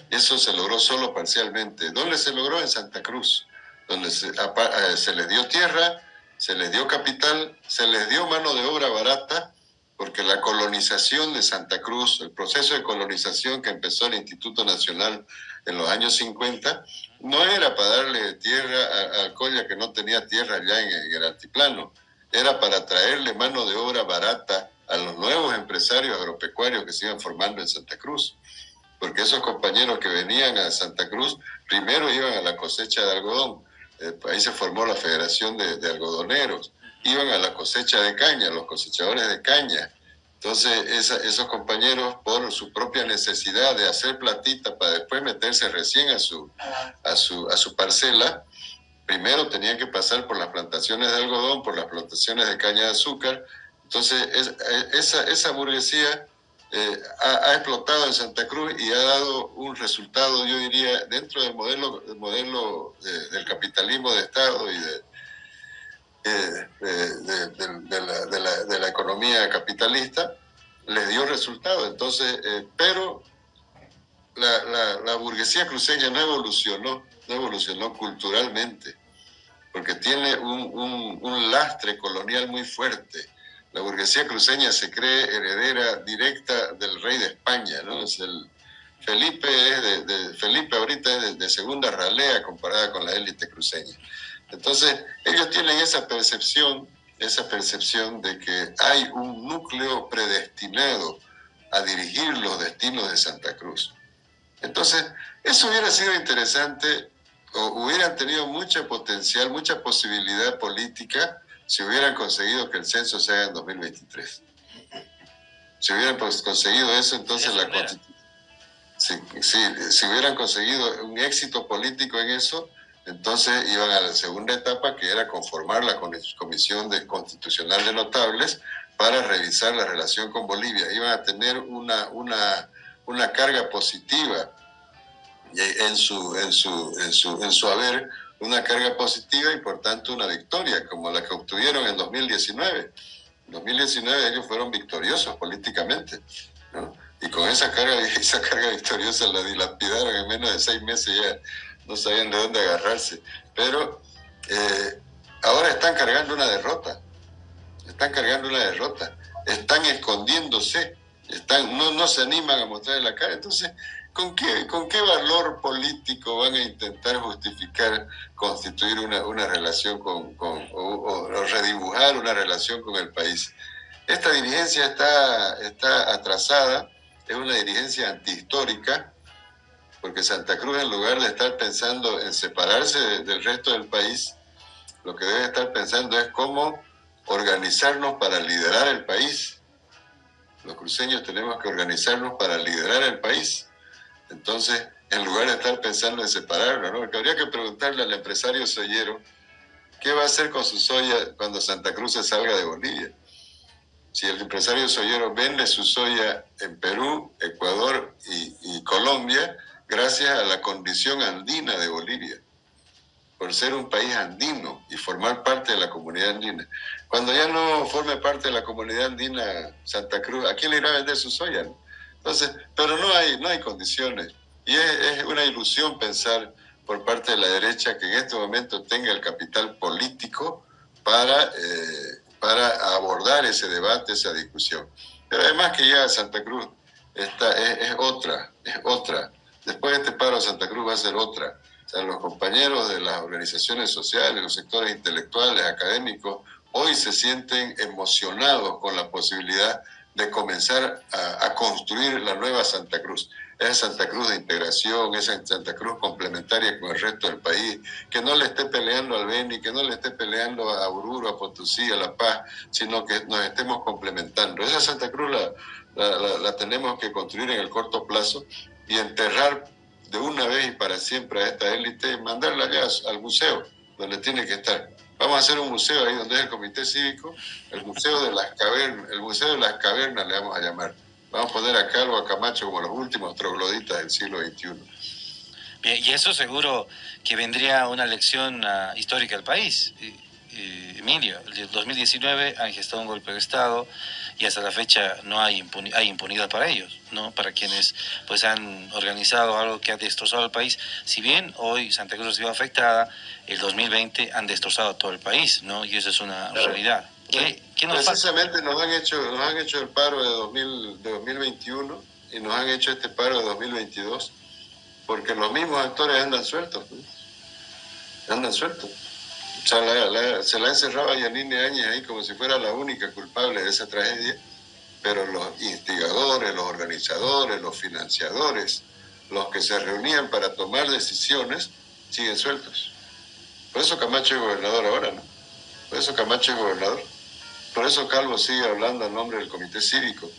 Eso se logró solo parcialmente. ¿Dónde se logró? En Santa Cruz. donde se les dio tierra, se les dio capital, se les dio mano de obra barata, porque la colonización de Santa Cruz, el proceso de colonización que empezó el Instituto Nacional en los años 50, no era para darle tierra al Colla que no tenía tierra allá en el altiplano, era para traerle mano de obra barata a los nuevos empresarios agropecuarios que se iban formando en Santa Cruz. Porque esos compañeros que venían a Santa Cruz, primero iban a la cosecha de algodón, ahí se formó la Federación de Algodoneros, iban a la cosecha de caña, los cosechadores de caña. Entonces esos compañeros, por su propia necesidad de hacer platita para después meterse recién a su parcela, primero tenían que pasar por las plantaciones de algodón, por las plantaciones de caña de azúcar. Entonces esa burguesía ha explotado en Santa Cruz y ha dado un resultado, yo diría, dentro del modelo del capitalismo de Estado y de la economía capitalista, les dio resultado. Entonces, pero la burguesía cruceña no evolucionó culturalmente, porque tiene un lastre colonial muy fuerte. La burguesía cruceña se cree heredera directa del rey de España, ¿no? Felipe ahorita es de segunda ralea comparada con la élite cruceña. Entonces, ellos tienen esa percepción de que hay un núcleo predestinado a dirigir los destinos de Santa Cruz. Entonces, eso hubiera sido interesante, o hubieran tenido mucha potencial, mucha posibilidad política, si hubieran conseguido que el censo se haga en 2023. Si hubieran conseguido eso, entonces si hubieran conseguido un éxito político en eso, entonces iban a la segunda etapa, que era conformar la Comisión Constitucional de Notables para revisar la relación con Bolivia. Iban a tener una carga positiva en su haber, una carga positiva y por tanto una victoria, como la que obtuvieron en 2019. En 2019 ellos fueron victoriosos políticamente, ¿no? Y con esa carga victoriosa la dilapidaron en menos de 6 meses, ya no sabían de dónde agarrarse. Pero ahora están cargando una derrota, están escondiéndose, no se animan a mostrar la cara. Entonces, ¿con qué valor político van a intentar justificar constituir una relación o redibujar una relación con el país? Esta dirigencia está atrasada, es una dirigencia antihistórica, porque Santa Cruz, en lugar de estar pensando en separarse del resto del país, lo que debe estar pensando es cómo organizarnos para liderar el país. Los cruceños tenemos que organizarnos para liderar el país. Entonces, en lugar de estar pensando en separarnos, ¿no? Porque habría que preguntarle al empresario soyero qué va a hacer con su soya cuando Santa Cruz se salga de Bolivia. Si el empresario soyero vende su soya en Perú, Ecuador y Colombia, gracias a la condición andina de Bolivia, por ser un país andino y formar parte de la comunidad andina. Cuando ya no forme parte de la comunidad andina Santa Cruz, ¿a quién le irá a vender su soya? Entonces, pero no hay condiciones. Y es una ilusión pensar por parte de la derecha que en este momento tenga el capital político para abordar ese debate, esa discusión. Pero además que ya Santa Cruz es otra. Después de este paro, Santa Cruz va a ser otra. O sea, los compañeros de las organizaciones sociales, los sectores intelectuales, académicos, hoy se sienten emocionados con la posibilidad de comenzar a construir la nueva Santa Cruz. Esa Santa Cruz de integración, esa Santa Cruz complementaria con el resto del país, que no le esté peleando al Beni, que no le esté peleando a Oruro, a Potosí, a La Paz, sino que nos estemos complementando. Esa Santa Cruz la tenemos que construir en el corto plazo y enterrar de una vez y para siempre a esta élite y mandarla allá al museo, donde tiene que estar. Vamos a hacer un museo ahí donde es el comité cívico, el museo de las cavernas le vamos a llamar. Vamos a poner a Calvo, a Camacho como los últimos trogloditas del siglo XXI. Bien, y eso seguro que vendría una lección histórica al país. Emilio, el 2019 han gestado un golpe de Estado y hasta la fecha no hay impunidad para ellos, ¿no? Para quienes pues han organizado algo que ha destrozado el país. Si bien hoy Santa Cruz ha sido afectada, el 2020 han destrozado todo el país, ¿no? Y eso es una realidad. ¿Qué nos Precisamente nos han hecho el paro de 2021 y nos han hecho este paro de 2022 porque los mismos actores andan sueltos, ¿no? Andan sueltos. O sea, se la ha encerrado a Yanine Áñez ahí como si fuera la única culpable de esa tragedia, pero los instigadores, los organizadores, los financiadores, los que se reunían para tomar decisiones, siguen sueltos. Por eso Camacho es gobernador ahora, ¿no? Por eso Camacho es gobernador. Por eso Calvo sigue hablando en nombre del Comité Cívico.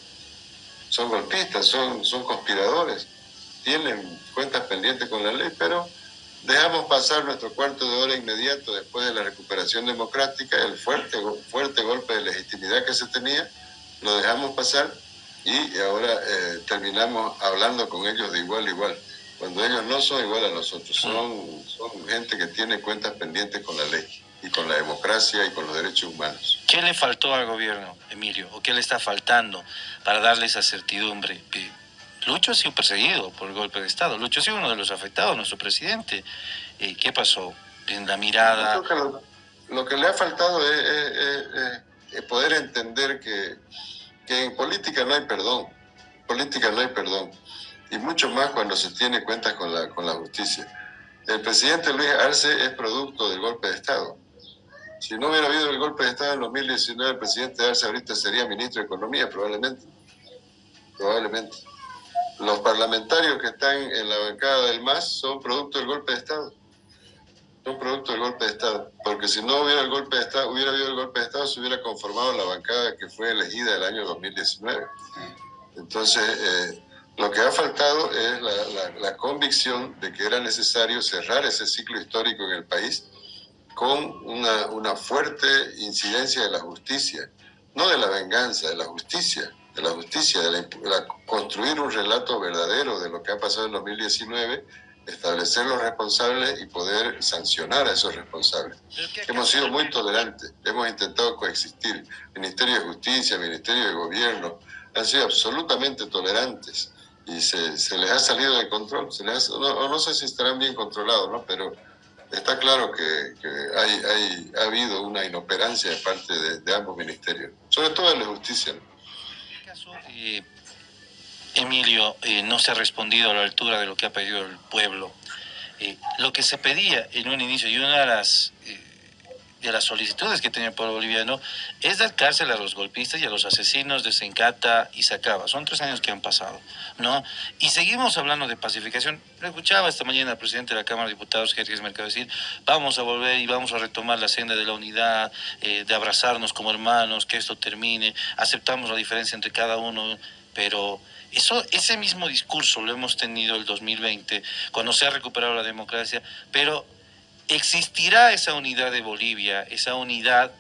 Son golpistas, son conspiradores, tienen cuentas pendientes con la ley, pero dejamos pasar nuestro cuarto de hora inmediato después de la recuperación democrática, el fuerte golpe de legitimidad que se tenía, lo dejamos pasar y ahora terminamos hablando con ellos de igual a igual, cuando ellos no son igual a nosotros, son gente que tiene cuentas pendientes con la ley y con la democracia y con los derechos humanos. ¿Qué le faltó al gobierno, Emilio? ¿O qué le está faltando para darle esa certidumbre? Lucho ha sido perseguido por el golpe de Estado. Lucho ha sido uno de los afectados, nuestro presidente. ¿Qué pasó? En la mirada... Yo creo que lo que le ha faltado es poder entender que en política no hay perdón. Política no hay perdón. Y mucho más cuando se tiene cuentas con la justicia. El presidente Luis Arce es producto del golpe de Estado. Si no hubiera habido el golpe de Estado en 2019, el presidente Arce ahorita sería ministro de Economía, probablemente. Probablemente. Los parlamentarios que están en la bancada del MAS son producto del golpe de Estado. Son producto del golpe de Estado. Porque si no hubiera habido el golpe de Estado, se hubiera conformado la bancada que fue elegida el año 2019. Entonces, lo que ha faltado es la convicción de que era necesario cerrar ese ciclo histórico en el país con una fuerte incidencia de la justicia, no de la venganza, de la justicia, de construir un relato verdadero de lo que ha pasado en 2019, establecer los responsables y poder sancionar a esos responsables. Hemos sido muy tolerantes, hemos intentado coexistir. Ministerio de Justicia, Ministerio de Gobierno, han sido absolutamente tolerantes y se les ha salido de control. No sé si estarán bien controlados, ¿no? Pero está claro que ha habido una inoperancia de parte de ambos ministerios, sobre todo de la justicia, ¿no? Emilio, no se ha respondido a la altura de lo que ha pedido el pueblo. Lo que se pedía en un inicio y una de las solicitudes que tenía el pueblo boliviano es dar cárcel a los golpistas y a los asesinos de Sencata y Sacaba. Son 3 años que han pasado, ¿no? Y seguimos hablando de pacificación. Lo escuchaba esta mañana el presidente de la Cámara de Diputados, Jerjes Mercado, decir, vamos a volver y vamos a retomar la senda de la unidad, de abrazarnos como hermanos, que esto termine, aceptamos la diferencia entre cada uno, pero... ese mismo discurso lo hemos tenido el 2020, cuando se ha recuperado la democracia, pero ¿existirá esa unidad de Bolivia, esa unidad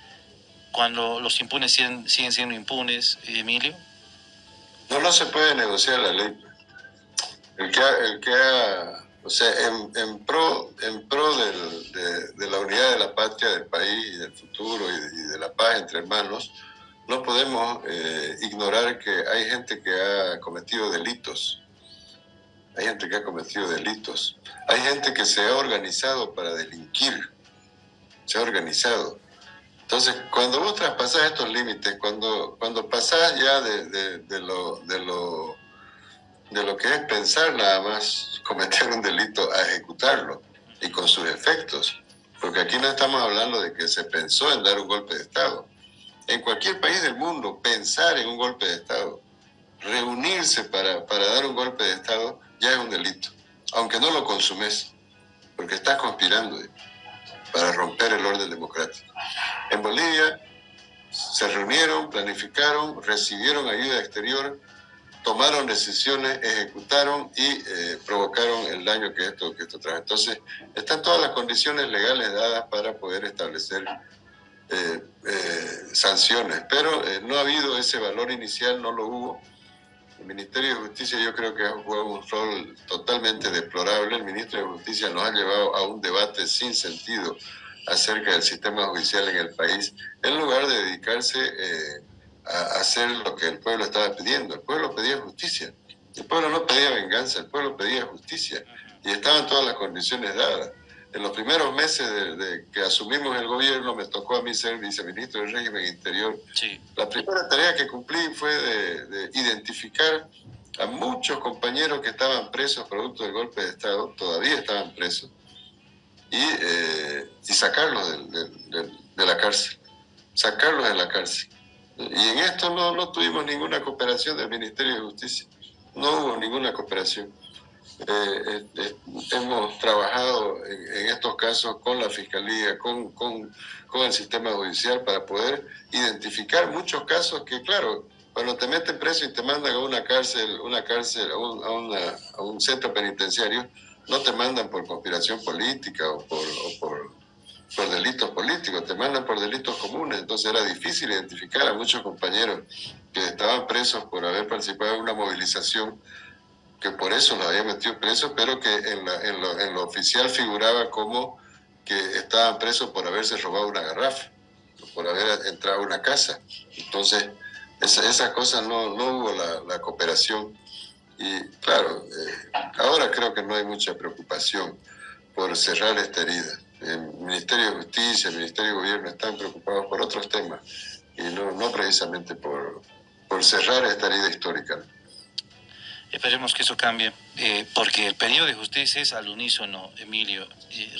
cuando los impunes siguen siendo impunes, Emilio? No se puede negociar la ley. O sea, en pro de la unidad de la patria, del país y del futuro y de la paz entre hermanos, no podemos ignorar que hay gente que ha cometido delitos. Hay gente que ha cometido delitos. Hay gente que se ha organizado para delinquir. Se ha organizado. Entonces, cuando vos traspasás estos límites, cuando pasás ya de lo que es pensar nada más cometer un delito a ejecutarlo y con sus efectos, porque aquí no estamos hablando de que se pensó en dar un golpe de Estado. En cualquier país del mundo, pensar en un golpe de Estado, reunirse para dar un golpe de Estado, ya es un delito, aunque no lo consumes, porque estás conspirando para romper el orden democrático. En Bolivia se reunieron, planificaron, recibieron ayuda exterior, tomaron decisiones, ejecutaron y provocaron el daño que esto trae. Entonces, están todas las condiciones legales dadas para poder establecer sanciones, pero no ha habido ese valor inicial, no lo hubo. El Ministerio de Justicia yo creo que ha jugado un rol totalmente deplorable. El Ministro de Justicia nos ha llevado a un debate sin sentido acerca del sistema judicial en el país, en lugar de dedicarse a hacer lo que el pueblo estaba pidiendo. El pueblo pedía justicia. El pueblo no pedía venganza, el pueblo pedía justicia. Y estaban todas las condiciones dadas. En los primeros meses de que asumimos el gobierno, me tocó a mí ser viceministro del régimen interior. Sí. La primera tarea que cumplí fue de identificar a muchos compañeros que estaban presos producto del golpe de Estado, todavía estaban presos, y sacarlos de la cárcel. Sacarlos de la cárcel. Y en esto no tuvimos ninguna cooperación del Ministerio de Justicia. No hubo ninguna cooperación. Hemos trabajado en estos casos con la Fiscalía, con el sistema judicial para poder identificar muchos casos que, claro, cuando te meten preso y te mandan a una cárcel, a un centro penitenciario, no te mandan por conspiración política o por delitos políticos, te mandan por delitos comunes. Entonces era difícil identificar a muchos compañeros que estaban presos por haber participado en una movilización, que por eso los habían metido presos, pero que en lo oficial figuraba como que estaban presos por haberse robado una garrafa, por haber entrado a una casa. Entonces, esas cosas no hubo la cooperación. Y claro, ahora creo que no hay mucha preocupación por cerrar esta herida. El Ministerio de Justicia, el Ministerio de Gobierno están preocupados por otros temas y no precisamente por cerrar esta herida histórica. Esperemos que eso cambie, porque el pedido de justicia es al unísono, Emilio.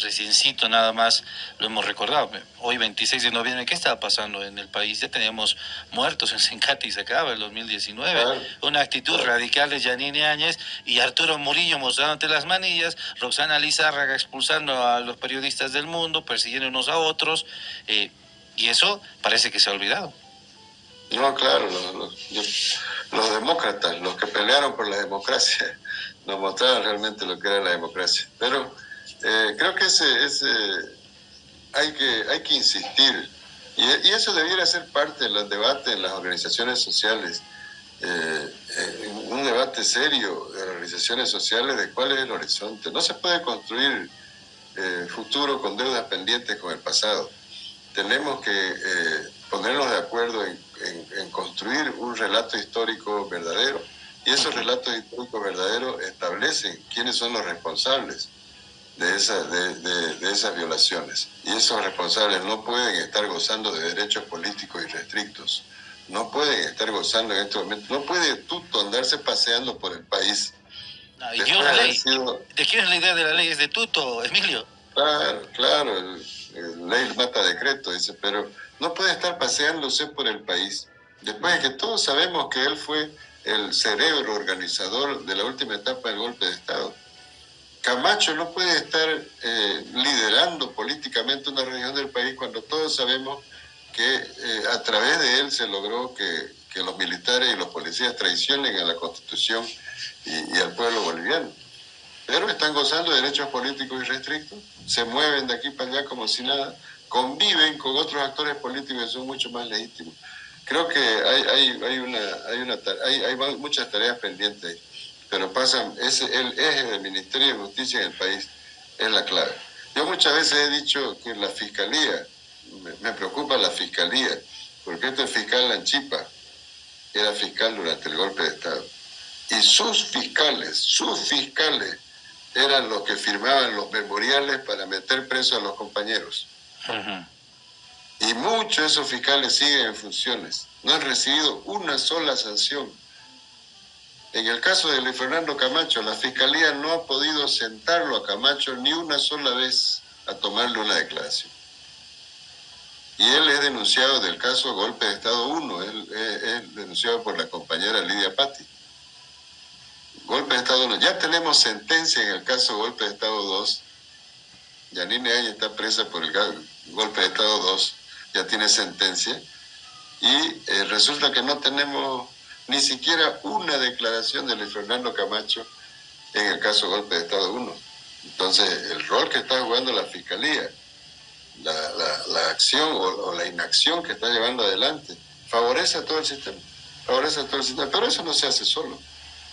Reciencito nada más lo hemos recordado. Hoy, 26 de noviembre, ¿qué estaba pasando en el país? Ya teníamos muertos en Sencate y se acaba el 2019. Claro. Una actitud radical de Yanine Áñez y Arturo Murillo mostrándote las manillas, Roxana Lizárraga expulsando a los periodistas del mundo, persiguiendo unos a otros, y eso parece que se ha olvidado. No, claro, los demócratas, los que pelearon por la democracia, nos mostraron realmente lo que era la democracia. Pero creo que hay que insistir, y eso debiera ser parte del debate en las organizaciones sociales, un debate serio de las organizaciones sociales de cuál es el horizonte. No se puede construir futuro con deudas pendientes con el pasado. Tenemos que ponernos de acuerdo en construir un relato histórico verdadero, y esos relatos históricos verdaderos establecen quiénes son los responsables de esas violaciones, y esos responsables no pueden estar gozando de derechos políticos irrestrictos, no pueden estar gozando en este momento, no puede Tuto andarse paseando por el país. No, ¿y la ley? ¿De quién es la idea de la ley? ¿Es de Tuto, Emilio? Claro, ley mata decreto, dice, pero no puede estar paseándose por el país. Después de que todos sabemos que él fue el cerebro organizador de la última etapa del golpe de Estado. Camacho no puede estar liderando políticamente una región del país cuando todos sabemos que a través de él se logró que los militares y los policías traicionen a la Constitución y al pueblo boliviano. Pero están gozando de derechos políticos irrestrictos, se mueven de aquí para allá como si nada, conviven con otros actores políticos que son mucho más legítimos. Creo que hay muchas tareas pendientes, pero el eje del Ministerio de Justicia en el país es la clave. Yo muchas veces he dicho que la Fiscalía, me preocupa la Fiscalía, porque este fiscal Lanchipa era fiscal durante el golpe de Estado, y sus fiscales eran los que firmaban los memoriales para meter presos a los compañeros. Uh-huh. Y muchos de esos fiscales siguen en funciones. No han recibido una sola sanción. En el caso de Luis Fernando Camacho, la Fiscalía no ha podido sentarlo a Camacho ni una sola vez a tomarle una declaración. Y él es denunciado del caso Golpe de Estado 1. Él es denunciado por la compañera Lidia Patti. Golpe de Estado 1. Ya tenemos sentencia en el caso Golpe de Estado 2. Yanine Áñez está presa por el Golpe de Estado 2. Ya tiene sentencia. Y resulta que no tenemos ni siquiera una declaración de Luis Fernando Camacho en el caso Golpe de Estado 1. Entonces, el rol que está jugando la Fiscalía, la acción o la inacción que está llevando adelante, favorece a todo el sistema. Pero eso no se hace solo.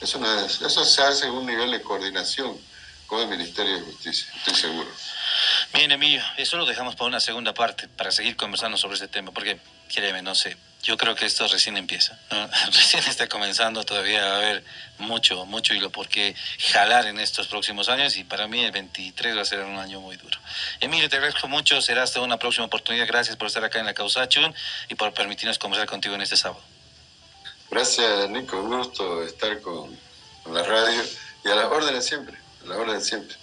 Eso se hace en un nivel de coordinación con el Ministerio de Justicia, estoy seguro. Bien, Emilio, eso lo dejamos para una segunda parte, para seguir conversando sobre ese tema, porque, créeme, no sé, yo creo que esto recién empieza, ¿no? Recién está comenzando, todavía va a haber mucho hilo por qué jalar en estos próximos años, y para mí el 23 va a ser un año muy duro. Emilio, te agradezco mucho, será hasta una próxima oportunidad, gracias por estar acá en la Causachun y por permitirnos conversar contigo en este sábado. Gracias, Nico, un gusto estar con la radio, y a las órdenes siempre, a las órdenes siempre.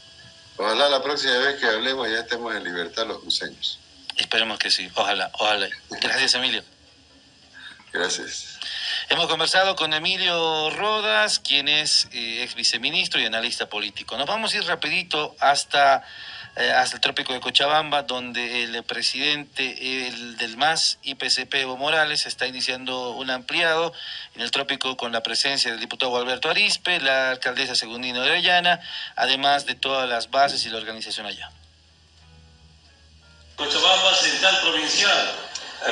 Ojalá la próxima vez que hablemos ya estemos en libertad los cruceños. Esperemos que sí, ojalá. Gracias, Emilio. Gracias. Hemos conversado con Emilio Rodas, quien es ex viceministro y analista político. Nos vamos a ir rapidito hasta el trópico de Cochabamba, donde el presidente del MAS, IPCP, Evo Morales, está iniciando un ampliado en el trópico con la presencia del diputado Alberto Arizpe, la alcaldesa Segundino de Orellana, además de todas las bases y la organización allá. Cochabamba Central Provincial.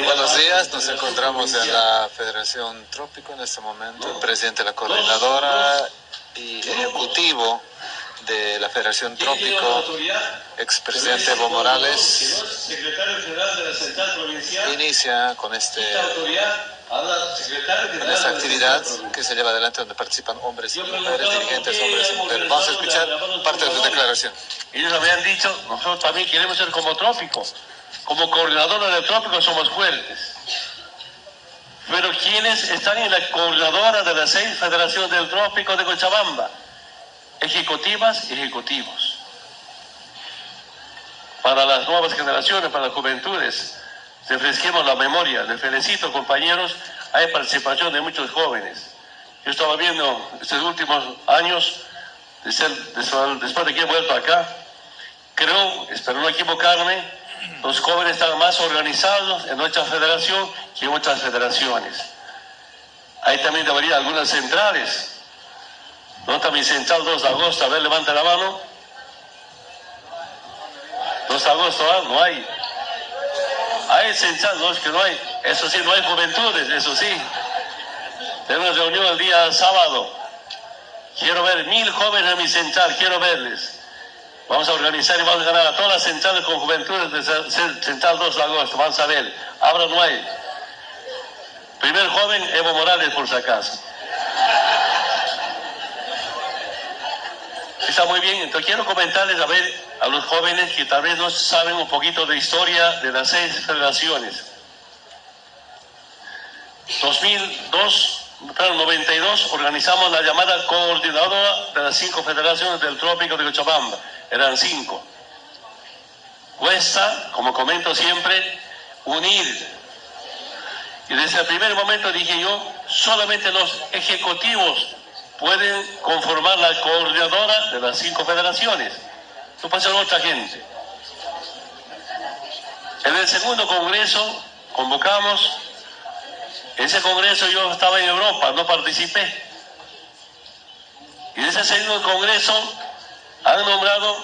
Buenos días, nos encontramos en la Federación Trópico en este momento. El presidente de la coordinadora y ejecutivo de la Federación Trópico, expresidente Evo Morales, inicia con esta actividad que se lleva adelante, donde participan hombres y mujeres, dirigentes hombres y mujeres. Vamos a escuchar parte de su declaración. Ellos habían dicho, nosotros también queremos ser como Trópico. Como coordinadora del Trópico somos fuertes. Pero ¿quiénes están en la coordinadora de las 6 federaciones del Trópico de Cochabamba? Ejecutivas y ejecutivos. Para las nuevas generaciones, para las juventudes, refresquemos la memoria. Les felicito, compañeros, hay participación de muchos jóvenes. Yo estaba viendo estos últimos años, después de que he vuelto acá, creo, espero no equivocarme, los jóvenes están más organizados en nuestra federación que en otras federaciones. Hay también debería algunas centrales. ¿No? También central 2 de agosto, a ver, levanta la mano. 2 de agosto, no hay. Hay central, no es que no hay. Eso sí, no hay juventudes, eso sí. Tenemos reunión el día sábado. Quiero ver 1000 jóvenes en mi central, quiero verles. Vamos a organizar y vamos a ganar a todas las centrales con juventudes de Central 2 de agosto. Vamos a ver. Ahora no hay. Primer joven, Evo Morales, por si acaso. Está muy bien. Entonces quiero comentarles a los jóvenes que tal vez no saben un poquito de historia de las 6 federaciones. 92 organizamos la llamada coordinadora de las 5 federaciones del Trópico de Cochabamba. Eran 5. Cuesta, como comento siempre, unir. Y desde el primer momento dije yo, solamente los ejecutivos pueden conformar la coordinadora de las 5 federaciones. No pasa otra gente. En el segundo congreso convocamos. Ese congreso yo estaba en Europa, no participé. Y en ese segundo congreso han nombrado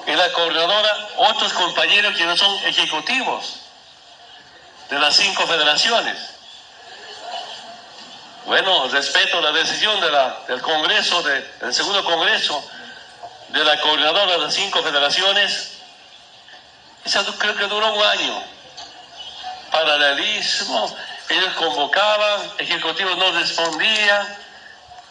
en la coordinadora otros compañeros que no son ejecutivos de las 5 federaciones. Bueno, respeto la decisión del congreso, del segundo congreso de la coordinadora de las 5 federaciones. Esa creo que duró un año. Paralelismo, ellos convocaban, ejecutivos no respondían,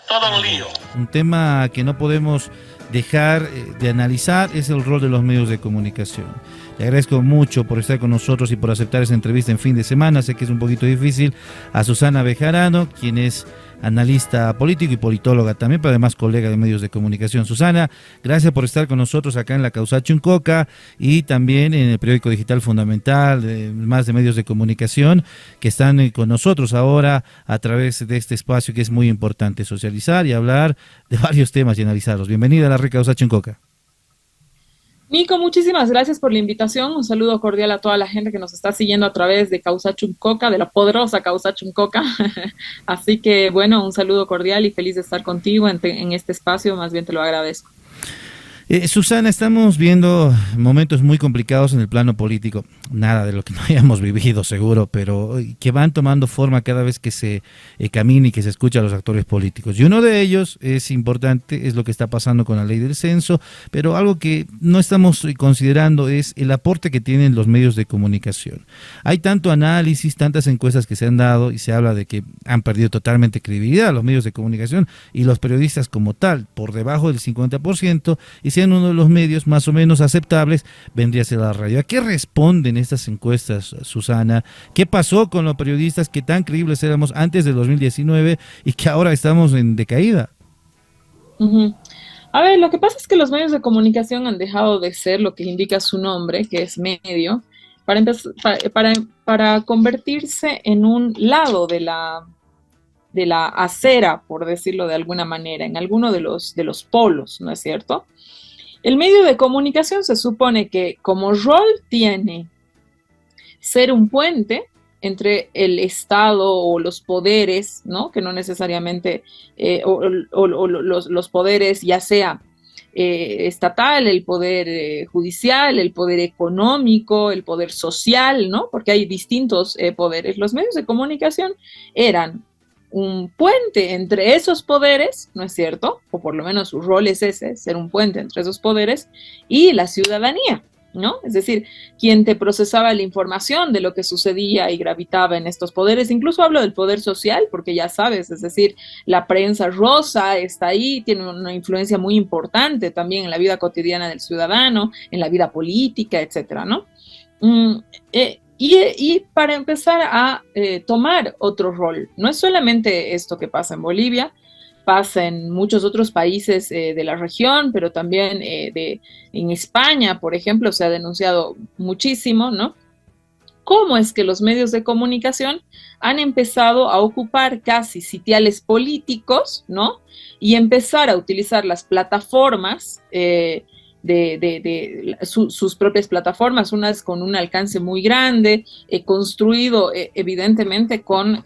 todo un lío. Un tema que no podemos dejar de analizar es el rol de los medios de comunicación. Le agradezco mucho por estar con nosotros y por aceptar esa entrevista en fin de semana. Sé que es un poquito difícil. A Susana Bejarano, quien es analista político y politóloga también, pero además colega de medios de comunicación. Susana, gracias por estar con nosotros acá en la Causachun Coca y también en el periódico digital Fundamental, más de medios de comunicación que están con nosotros ahora a través de este espacio que es muy importante, socializar y hablar de varios temas y analizarlos. Bienvenida a la Causachun Coca. Nico, muchísimas gracias por la invitación. Un saludo cordial a toda la gente que nos está siguiendo a través de Causachun Coca, de la poderosa Causachun Coca. Así que, bueno, un saludo cordial y feliz de estar contigo en este espacio. Más bien te lo agradezco. Susana, estamos viendo momentos muy complicados en el plano político, nada de lo que no hayamos vivido seguro, pero que van tomando forma cada vez que se camina y que se escucha a los actores políticos. Y uno de ellos es importante, es lo que está pasando con la ley del censo, pero algo que no estamos considerando es el aporte que tienen los medios de comunicación. Hay tanto análisis, tantas encuestas que se han dado y se habla de que han perdido totalmente credibilidad los medios de comunicación y los periodistas como tal, por debajo del 50%, y sean uno de los medios más o menos aceptables, vendría a ser la radio. ¿A qué responden estas encuestas, Susana? ¿Qué pasó con los periodistas que tan creíbles éramos antes del 2019 y que ahora estamos en decaída? Uh-huh. A ver, lo que pasa es que los medios de comunicación han dejado de ser lo que indica su nombre, que es medio, para convertirse en un lado de la acera, por decirlo de alguna manera, en alguno de los polos, ¿no es cierto? El medio de comunicación se supone que como rol tiene ser un puente entre el Estado o los poderes, ¿no? Que no necesariamente, los poderes ya sea estatal, el poder judicial, el poder económico, el poder social, ¿no? Porque hay distintos poderes. Los medios de comunicación eran un puente entre esos poderes, ¿no es cierto? O por lo menos su rol es ese, ser un puente entre esos poderes y la ciudadanía, ¿no? Es decir, quien te procesaba la información de lo que sucedía y gravitaba en estos poderes. Incluso hablo del poder social, porque ya sabes, es decir, la prensa rosa está ahí, tiene una influencia muy importante también en la vida cotidiana del ciudadano, en la vida política, etcétera, ¿no? Y para empezar a tomar otro rol, no es solamente esto que pasa en Bolivia, pasa en muchos otros países de la región, pero también en España, por ejemplo, se ha denunciado muchísimo, ¿no? Cómo es que los medios de comunicación han empezado a ocupar casi sitiales políticos, ¿no? Y empezar a utilizar las plataformas sus propias plataformas, unas con un alcance muy grande, construido evidentemente con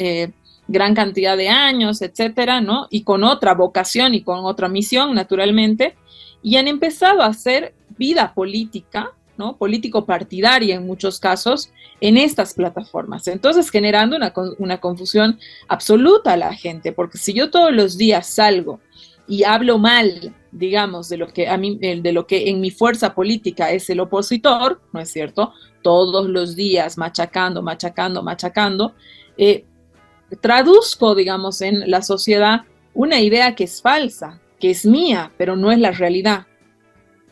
gran cantidad de años, etcétera, ¿no? Y con otra vocación y con otra misión, naturalmente, y han empezado a hacer vida política, ¿no? Político-partidaria en muchos casos, en estas plataformas. Entonces, generando una confusión absoluta a la gente, porque si yo todos los días salgo y hablo mal, digamos, de lo que en mi fuerza política es el opositor, ¿no es cierto? Todos los días machacando, traduzco, digamos, en la sociedad una idea que es falsa, que es mía, pero no es la realidad,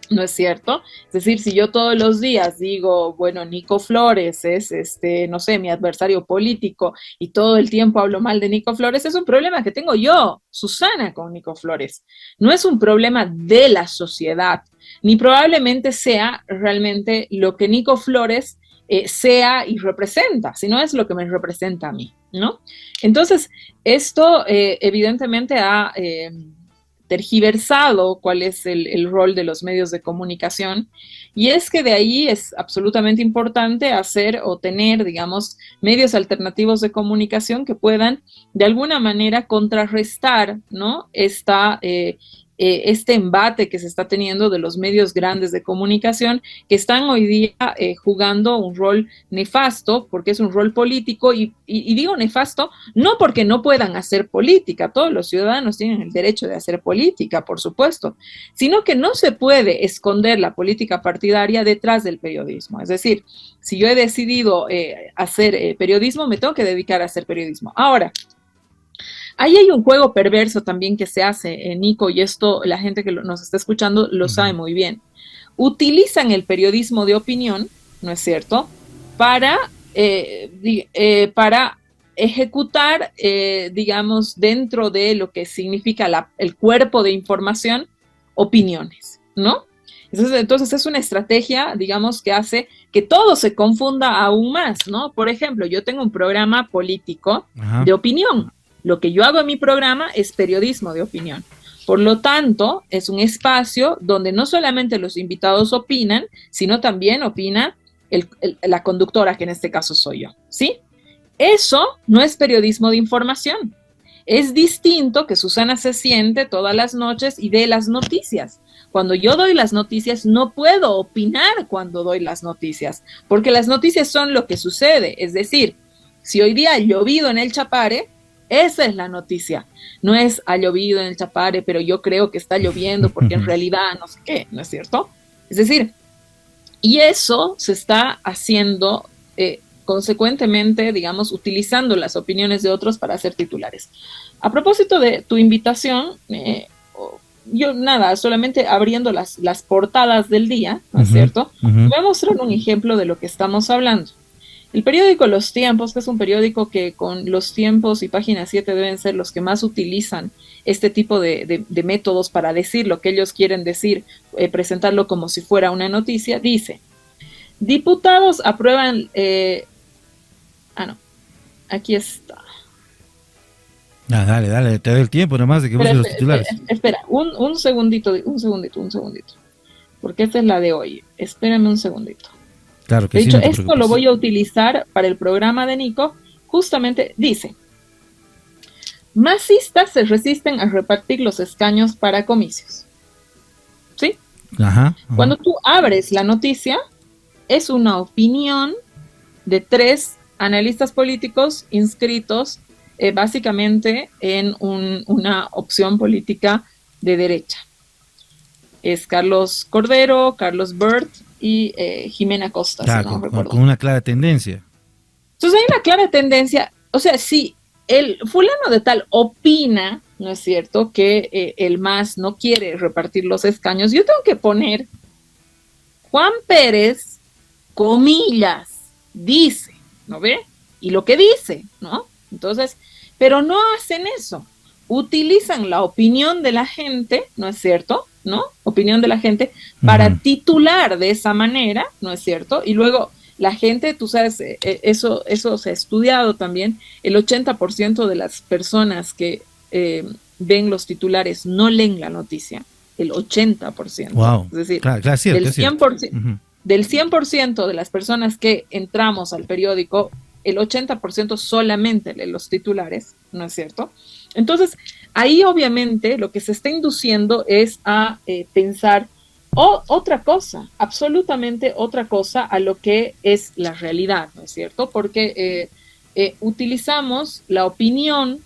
¿no es cierto? Es decir, si yo todos los días digo, bueno, Nico Flores es, no sé, mi adversario político y todo el tiempo hablo mal de Nico Flores, es un problema que tengo yo, Susana, con Nico Flores. No es un problema de la sociedad, ni probablemente sea realmente lo que Nico Flores sea y representa, sino es lo que me representa a mí, ¿no? Entonces, esto evidentemente ha tergiversado cuál es el rol de los medios de comunicación, y es que de ahí es absolutamente importante hacer o tener, digamos, medios alternativos de comunicación que puedan de alguna manera contrarrestar, ¿no? Este embate que se está teniendo de los medios grandes de comunicación, que están hoy día jugando un rol nefasto, porque es un rol político, y digo nefasto no porque no puedan hacer política, todos los ciudadanos tienen el derecho de hacer política, por supuesto, sino que no se puede esconder la política partidaria detrás del periodismo. Es decir, si yo he decidido hacer periodismo, me tengo que dedicar a hacer periodismo. Ahora, ahí hay un juego perverso también que se hace, Nico, y esto la gente que nos está escuchando lo sabe muy bien. Utilizan el periodismo de opinión, ¿no es cierto?, para ejecutar, digamos, dentro de lo que significa el cuerpo de información, opiniones, ¿no? Entonces es una estrategia, digamos, que hace que todo se confunda aún más, ¿no? Por ejemplo, yo tengo un programa político de opinión. Lo que yo hago en mi programa es periodismo de opinión. Por lo tanto, es un espacio donde no solamente los invitados opinan, sino también opina la conductora, que en este caso soy yo, ¿sí? Eso no es periodismo de información. Es distinto que Susana se siente todas las noches y dé las noticias. Cuando yo doy las noticias, no puedo opinar cuando doy las noticias, porque las noticias son lo que sucede. Es decir, si hoy día ha llovido en el Chapare, esa es la noticia. No es ha llovido en el Chapare, pero yo creo que está lloviendo porque en realidad no sé qué, ¿no es cierto? Es decir, y eso se está haciendo consecuentemente, digamos, utilizando las opiniones de otros para hacer titulares. A propósito de tu invitación, yo nada, solamente abriendo las portadas del día, ¿no es cierto? Voy a mostrar un ejemplo de lo que estamos hablando. El periódico Los Tiempos, que es un periódico que con Los Tiempos y Página 7 deben ser los que más utilizan este tipo de métodos para decir lo que ellos quieren decir, presentarlo como si fuera una noticia, dice: diputados aprueban... aquí está. Dale, te doy el tiempo nomás de que busques los titulares. Espera, un segundito, porque esta es la de hoy. Espérame un segundito. Claro que de sí. hecho, No te esto preocupes. lo voy a utilizar para el programa de Nico. Justamente dice: masistas se resisten a repartir los escaños para comicios. ¿Sí? Ajá. Cuando tú abres la noticia, es una opinión de 3 analistas políticos inscritos básicamente en una opción política de derecha. Es Carlos Cordero, Carlos Bert y Jimena Costa, Claro, si no recuerdo. con una clara tendencia. Entonces hay una clara tendencia, o sea, si el fulano de tal opina, ¿no es cierto?, que el MAS no quiere repartir los escaños, yo tengo que poner Juan Pérez, comillas, dice, ¿no ve? Y lo que dice, ¿no? Entonces, pero no hacen eso, utilizan la opinión de la gente, ¿no es cierto?, ¿no? Opinión de la gente para titular de esa manera, ¿no es cierto? Y luego la gente, tú sabes, eso se ha estudiado también, el 80% de las personas que ven los titulares no leen la noticia, el 80%. Wow. Es decir, claro, cierto, del 100%, del 100% de las personas que entramos al periódico, el 80% solamente lee los titulares, ¿no es cierto? Entonces, ahí obviamente lo que se está induciendo es a pensar otra cosa, absolutamente otra cosa a lo que es la realidad, ¿no es cierto? Porque utilizamos la opinión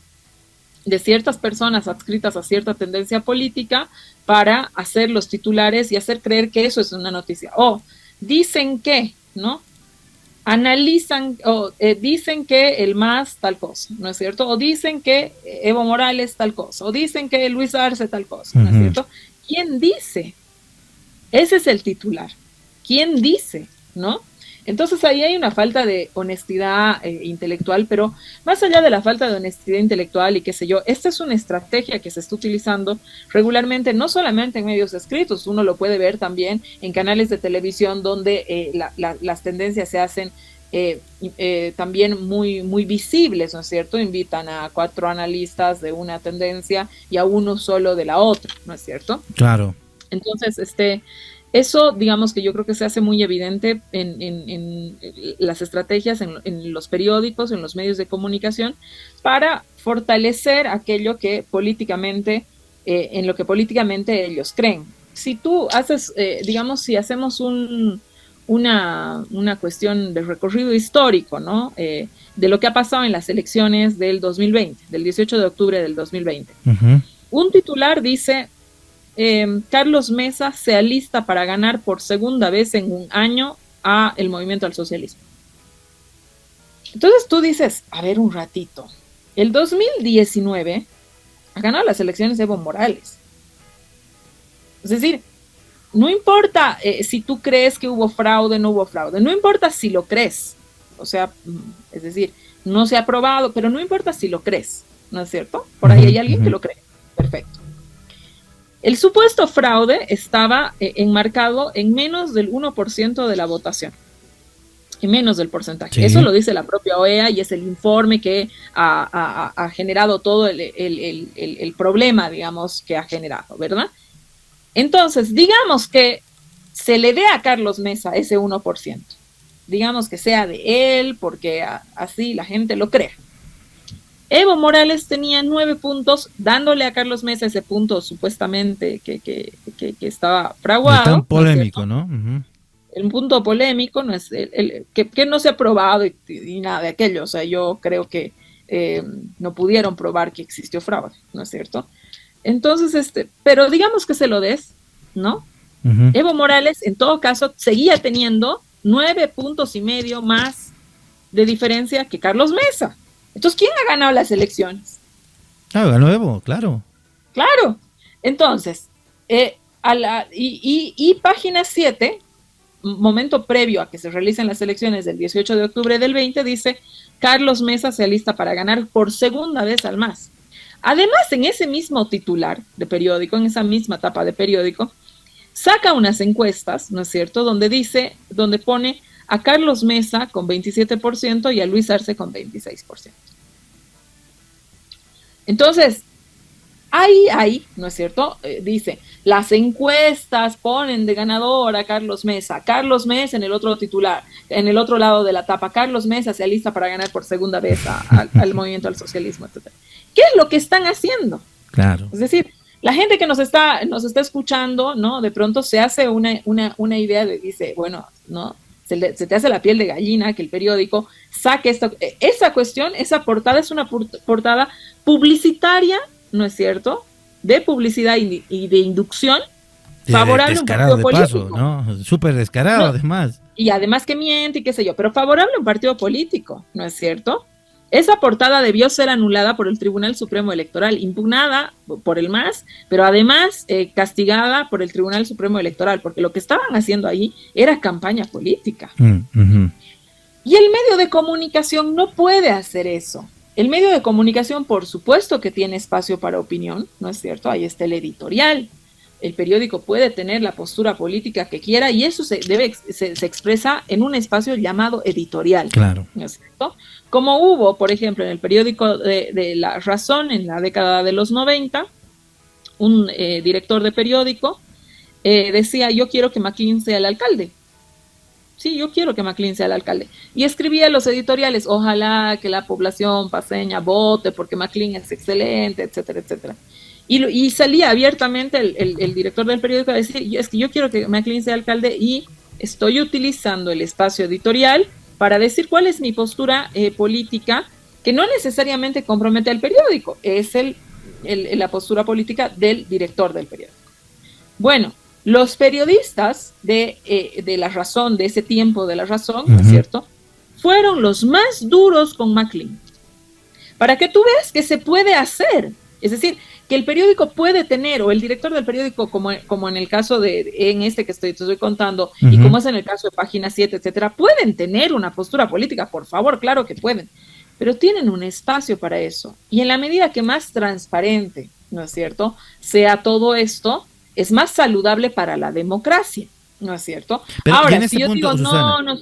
de ciertas personas adscritas a cierta tendencia política para hacer los titulares y hacer creer que eso es una noticia. O dicen que, ¿no? Analizan o dicen que el MAS tal cosa, ¿no es cierto? O dicen que Evo Morales tal cosa, o dicen que Luis Arce tal cosa, ¿no es cierto? ¿Quién dice? Ese es el titular. ¿Quién dice? ¿No? Entonces ahí hay una falta de honestidad intelectual, pero más allá de la falta de honestidad intelectual y qué sé yo, esta es una estrategia que se está utilizando regularmente, no solamente en medios escritos, uno lo puede ver también en canales de televisión donde las tendencias se hacen también muy visibles, ¿no es cierto? Invitan a 4 analistas de una tendencia y a uno solo de la otra, ¿no es cierto? Claro. Entonces, eso, digamos que yo creo que se hace muy evidente en las estrategias, en los periódicos, en los medios de comunicación, para fortalecer aquello que políticamente, en lo que políticamente ellos creen. Si tú haces, digamos, si hacemos una cuestión de recorrido histórico, ¿no? De lo que ha pasado en las elecciones del 2020, del 18 de octubre del 2020. Un titular dice: Carlos Mesa se alista para ganar por segunda vez en un año a el Movimiento al Socialismo. Entonces tú dices, a ver un ratito, el 2019 ha ganado las elecciones Evo Morales. Es decir, no importa si tú crees que hubo fraude, no hubo fraude, no importa si lo crees, o sea, es decir, no se ha probado, pero no importa si lo crees, ¿no es cierto? Por ahí hay alguien que lo cree, perfecto. El supuesto fraude estaba enmarcado en menos del 1% de la votación, en menos del porcentaje. Sí. Eso lo dice la propia OEA y es el informe que ha generado todo el problema, digamos, que ha generado, ¿verdad? Entonces, digamos que se le dé a Carlos Mesa ese 1%, digamos que sea de él, porque así la gente lo crea. Evo Morales tenía 9 puntos, dándole a Carlos Mesa ese punto supuestamente que estaba fraguado. Tan polémico, ¿no? Uh-huh. El punto polémico no es que no se ha probado y nada de aquello. O sea, yo creo que no pudieron probar que existió fraude, ¿no es cierto? Entonces, pero digamos que se lo des, ¿no? Uh-huh. Evo Morales, en todo caso, seguía teniendo 9 puntos y medio más de diferencia que Carlos Mesa. Entonces, ¿quién ha ganado las elecciones? Ah, ganó Evo, claro. Claro. Entonces, página 7, momento previo a que se realicen las elecciones del 18 de octubre del 20, dice, Carlos Mesa se alista para ganar por segunda vez al MAS. Además, en ese mismo titular de periódico, en esa misma tapa de periódico, saca unas encuestas, ¿no es cierto?, donde pone a Carlos Mesa con 27% y a Luis Arce con 26%. Entonces, ahí, ¿no es cierto?, dice, las encuestas ponen de ganador a Carlos Mesa en el otro titular, en el otro lado de la tapa, Carlos Mesa se alista para ganar por segunda vez al movimiento al socialismo, etc. ¿Qué es lo que están haciendo? Claro. Es decir, la gente que nos está escuchando, ¿no?, de pronto se hace una idea de, dice, bueno, ¿no?, se te hace la piel de gallina que el periódico saque esa cuestión, esa portada es una portada publicitaria, ¿no es cierto?, de publicidad y de inducción favorable a un partido político. Paso, ¿no? Súper descarado, ¿no? Además. Y además que miente y qué sé yo, pero favorable a un partido político, ¿no es cierto? Esa portada debió ser anulada por el Tribunal Supremo Electoral, impugnada por el MAS, pero además castigada por el Tribunal Supremo Electoral, porque lo que estaban haciendo ahí era campaña política. Uh-huh. Y el medio de comunicación no puede hacer eso. El medio de comunicación, por supuesto que tiene espacio para opinión, ¿no es cierto? Ahí está el editorial. El periódico puede tener la postura política que quiera y eso se expresa en un espacio llamado editorial. Claro. ¿No es cierto? Como hubo, por ejemplo, en el periódico de La Razón en la década de los 90, un director de periódico decía, yo quiero que MacLean sea el alcalde. Sí, yo quiero que MacLean sea el alcalde. Y escribía los editoriales, ojalá que la población paseña vote porque MacLean es excelente, etcétera, etcétera. Y salía abiertamente el director del periódico a decir, es que yo quiero que MacLean sea alcalde y estoy utilizando el espacio editorial para decir cuál es mi postura política, que no necesariamente compromete al periódico, es la postura política del director del periódico. Bueno, los periodistas de La Razón, de ese tiempo de La Razón, ¿no es cierto?, fueron los más duros con MacLean. Para que tú veas que se puede hacer, es decir, que el periódico puede tener, o el director del periódico, como en el caso en este que te estoy contando, y como es en el caso de Página 7, etcétera, pueden tener una postura política, por favor, claro que pueden, pero tienen un espacio para eso. Y en la medida que más transparente, ¿no es cierto?, sea todo esto, es más saludable para la democracia, ¿no es cierto? Pero ahora, si yo punto, digo, Susana, no,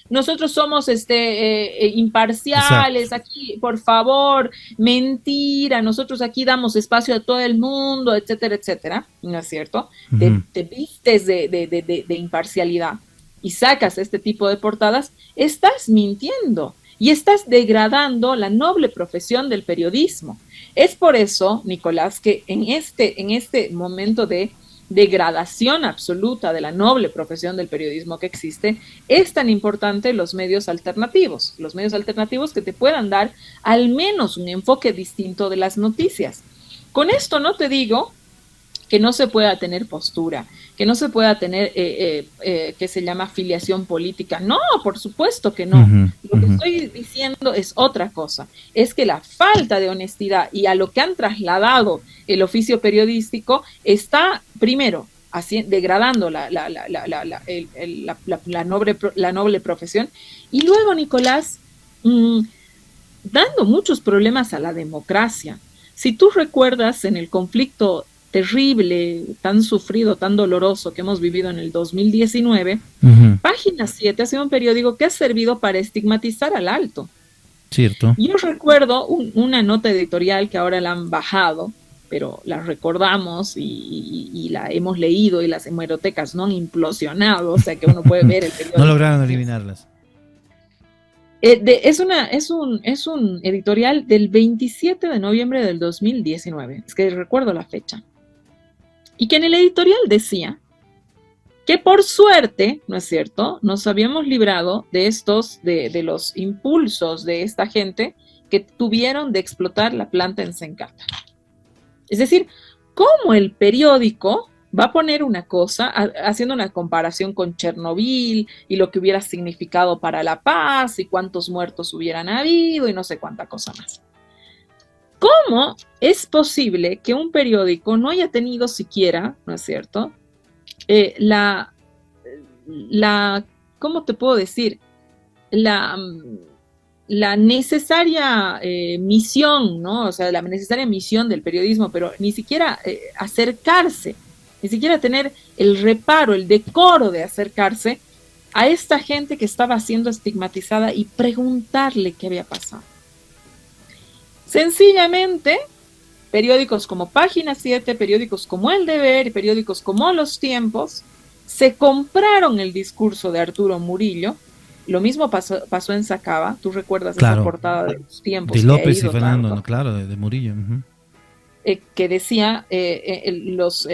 nosotros somos imparciales, exacto, aquí, por favor, mentira, nosotros aquí damos espacio a todo el mundo, etcétera, etcétera, ¿no es cierto? Te vistes de imparcialidad y sacas este tipo de portadas, estás mintiendo y estás degradando la noble profesión del periodismo. Es por eso, Nicolás, que en este momento de degradación absoluta de la noble profesión del periodismo que existe, es tan importante los medios alternativos que te puedan dar al menos un enfoque distinto de las noticias. Con esto no te digo que no se pueda tener postura, que no se pueda tener, que se llama afiliación política. No, por supuesto que no. Lo que estoy diciendo es otra cosa. Es que la falta de honestidad y a lo que han trasladado el oficio periodístico está, primero, degradando la noble profesión y luego, Nicolás, dando muchos problemas a la democracia. Si tú recuerdas en el conflicto terrible, tan sufrido, tan doloroso que hemos vivido en el 2019, Página 7 ha sido un periódico que ha servido para estigmatizar al Alto. Cierto. Yo recuerdo una nota editorial que ahora la han bajado, pero la recordamos y la hemos leído y las hemerotecas no han implosionado, o sea que uno puede ver el periódico. No lograron eliminarlas. Es un editorial del 27 de noviembre del 2019, es que recuerdo la fecha, y que en el editorial decía que por suerte, ¿no es cierto?, nos habíamos librado de los impulsos de esta gente que tuvieron de explotar la planta en Sencata. Es decir, cómo el periódico va a poner una cosa, haciendo una comparación con Chernobyl y lo que hubiera significado para la paz y cuántos muertos hubieran habido y no sé cuánta cosa más. ¿Cómo es posible que un periódico no haya tenido siquiera, ¿no es cierto?, ¿cómo te puedo decir? La necesaria misión, ¿no? O sea, la necesaria misión del periodismo, pero ni siquiera acercarse, ni siquiera tener el reparo, el decoro de acercarse a esta gente que estaba siendo estigmatizada y preguntarle qué había pasado. Sencillamente, periódicos como Página 7, periódicos como El Deber y periódicos como Los Tiempos se compraron el discurso de Arturo Murillo. Lo mismo pasó en Sacaba. Tú recuerdas esa portada de Los Tiempos. De López y Fernando, ¿no? Claro, de Murillo. Que decía, los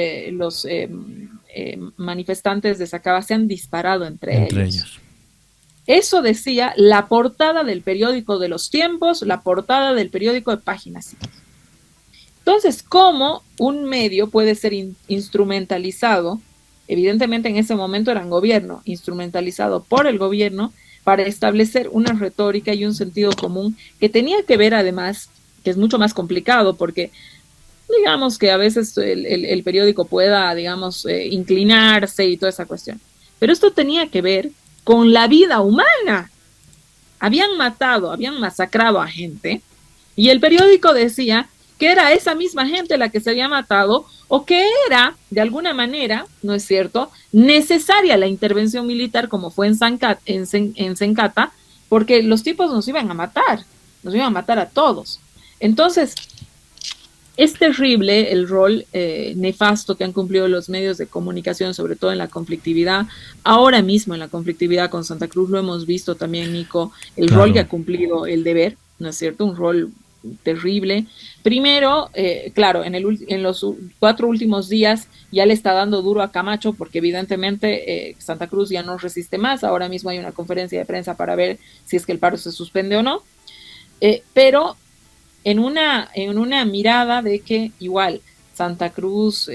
manifestantes de Sacaba se han disparado entre ellos. Eso decía la portada del periódico de Los Tiempos, la portada del periódico de Página 7. Entonces, ¿cómo un medio puede ser instrumentalizado? Evidentemente en ese momento eran gobierno, instrumentalizado por el gobierno para establecer una retórica y un sentido común que tenía que ver además, que es mucho más complicado porque digamos que a veces el periódico pueda, digamos, inclinarse y toda esa cuestión. Pero esto tenía que ver con la vida humana. Habían masacrado a gente y el periódico decía que era esa misma gente la que se había matado o que era, de alguna manera, ¿no es cierto?, necesaria la intervención militar como fue en Sencata, porque los tipos nos iban a matar a todos. Entonces, es terrible el rol nefasto que han cumplido los medios de comunicación, sobre todo en la conflictividad. Ahora mismo en la conflictividad con Santa Cruz lo hemos visto también, Nico, el rol que ha cumplido El Deber, ¿no es cierto?, un rol terrible. Primero, claro, en los 4 últimos días ya le está dando duro a Camacho porque evidentemente Santa Cruz ya no resiste más. Ahora mismo hay una conferencia de prensa para ver si es que el paro se suspende o no. Pero en una mirada de que igual Santa Cruz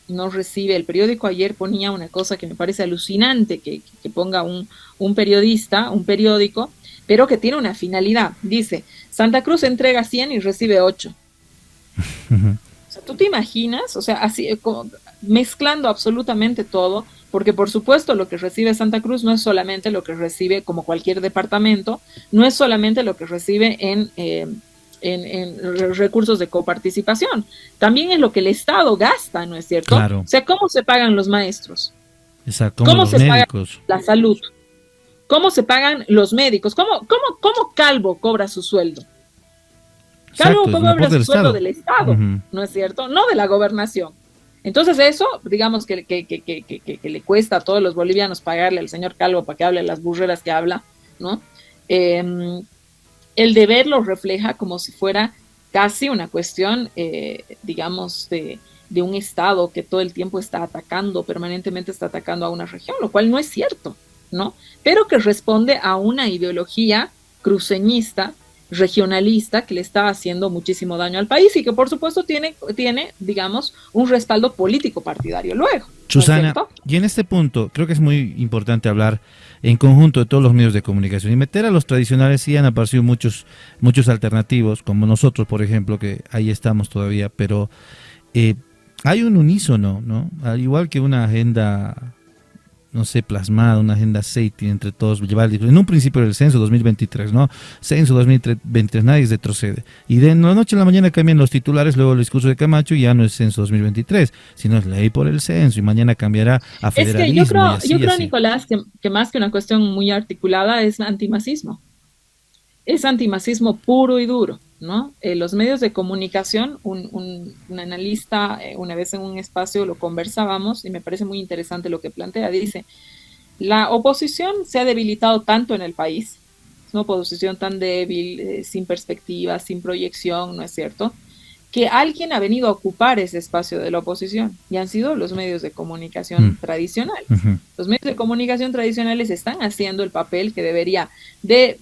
no recibe. El periódico ayer ponía una cosa que me parece alucinante, que ponga un periodista, un periódico, pero que tiene una finalidad. Dice, Santa Cruz entrega 100 y recibe 8. O sea, ¿tú te imaginas? O sea, así como mezclando absolutamente todo, porque por supuesto lo que recibe Santa Cruz no es solamente lo que recibe como cualquier departamento, no es solamente lo que recibe en recursos de coparticipación, también es lo que el Estado gasta, ¿no es cierto? Claro. O sea, ¿cómo se pagan los maestros? Exacto, ¿Cómo los se médicos? paga la salud? ¿Cómo se pagan los médicos? ¿Cómo Calvo cobra su sueldo? Calvo cobra su sueldo del Estado, ¿no es cierto? No de la gobernación. Entonces eso, digamos que le cuesta a todos los bolivianos pagarle al señor Calvo para que hable las burreras que habla, ¿no? El Deber lo refleja como si fuera casi una cuestión, digamos, de un Estado que todo el tiempo está atacando, permanentemente está atacando a una región, lo cual no es cierto, ¿no? Pero que responde a una ideología cruceñista, regionalista, que le está haciendo muchísimo daño al país y que por supuesto tiene digamos, un respaldo político partidario luego. Susana, y en este punto creo que es muy importante hablar en conjunto de todos los medios de comunicación y meter a los tradicionales. Sí han aparecido muchos alternativos, como nosotros, por ejemplo, que ahí estamos todavía, pero hay un unísono, ¿no? Al igual que una agenda, no sé, plasmada, una agenda SEITI entre todos, llevar en un principio el censo 2023, ¿no? Censo 2023, nadie retrocede. Y de la noche a la mañana cambian los titulares, luego el discurso de Camacho y ya no es censo 2023, sino es ley por el censo y mañana cambiará a federalismo. Es que yo creo, Nicolás, que más que una cuestión muy articulada es antimacismo. Es antimacismo puro y duro, ¿no? Los medios de comunicación, un analista, una vez en un espacio lo conversábamos y me parece muy interesante lo que plantea. Dice, la oposición se ha debilitado tanto en el país una oposición tan débil, sin perspectiva, sin proyección, ¿no es cierto?, que alguien ha venido a ocupar ese espacio de la oposición, y han sido los medios de comunicación tradicionales. Los medios de comunicación tradicionales están haciendo el papel que debería de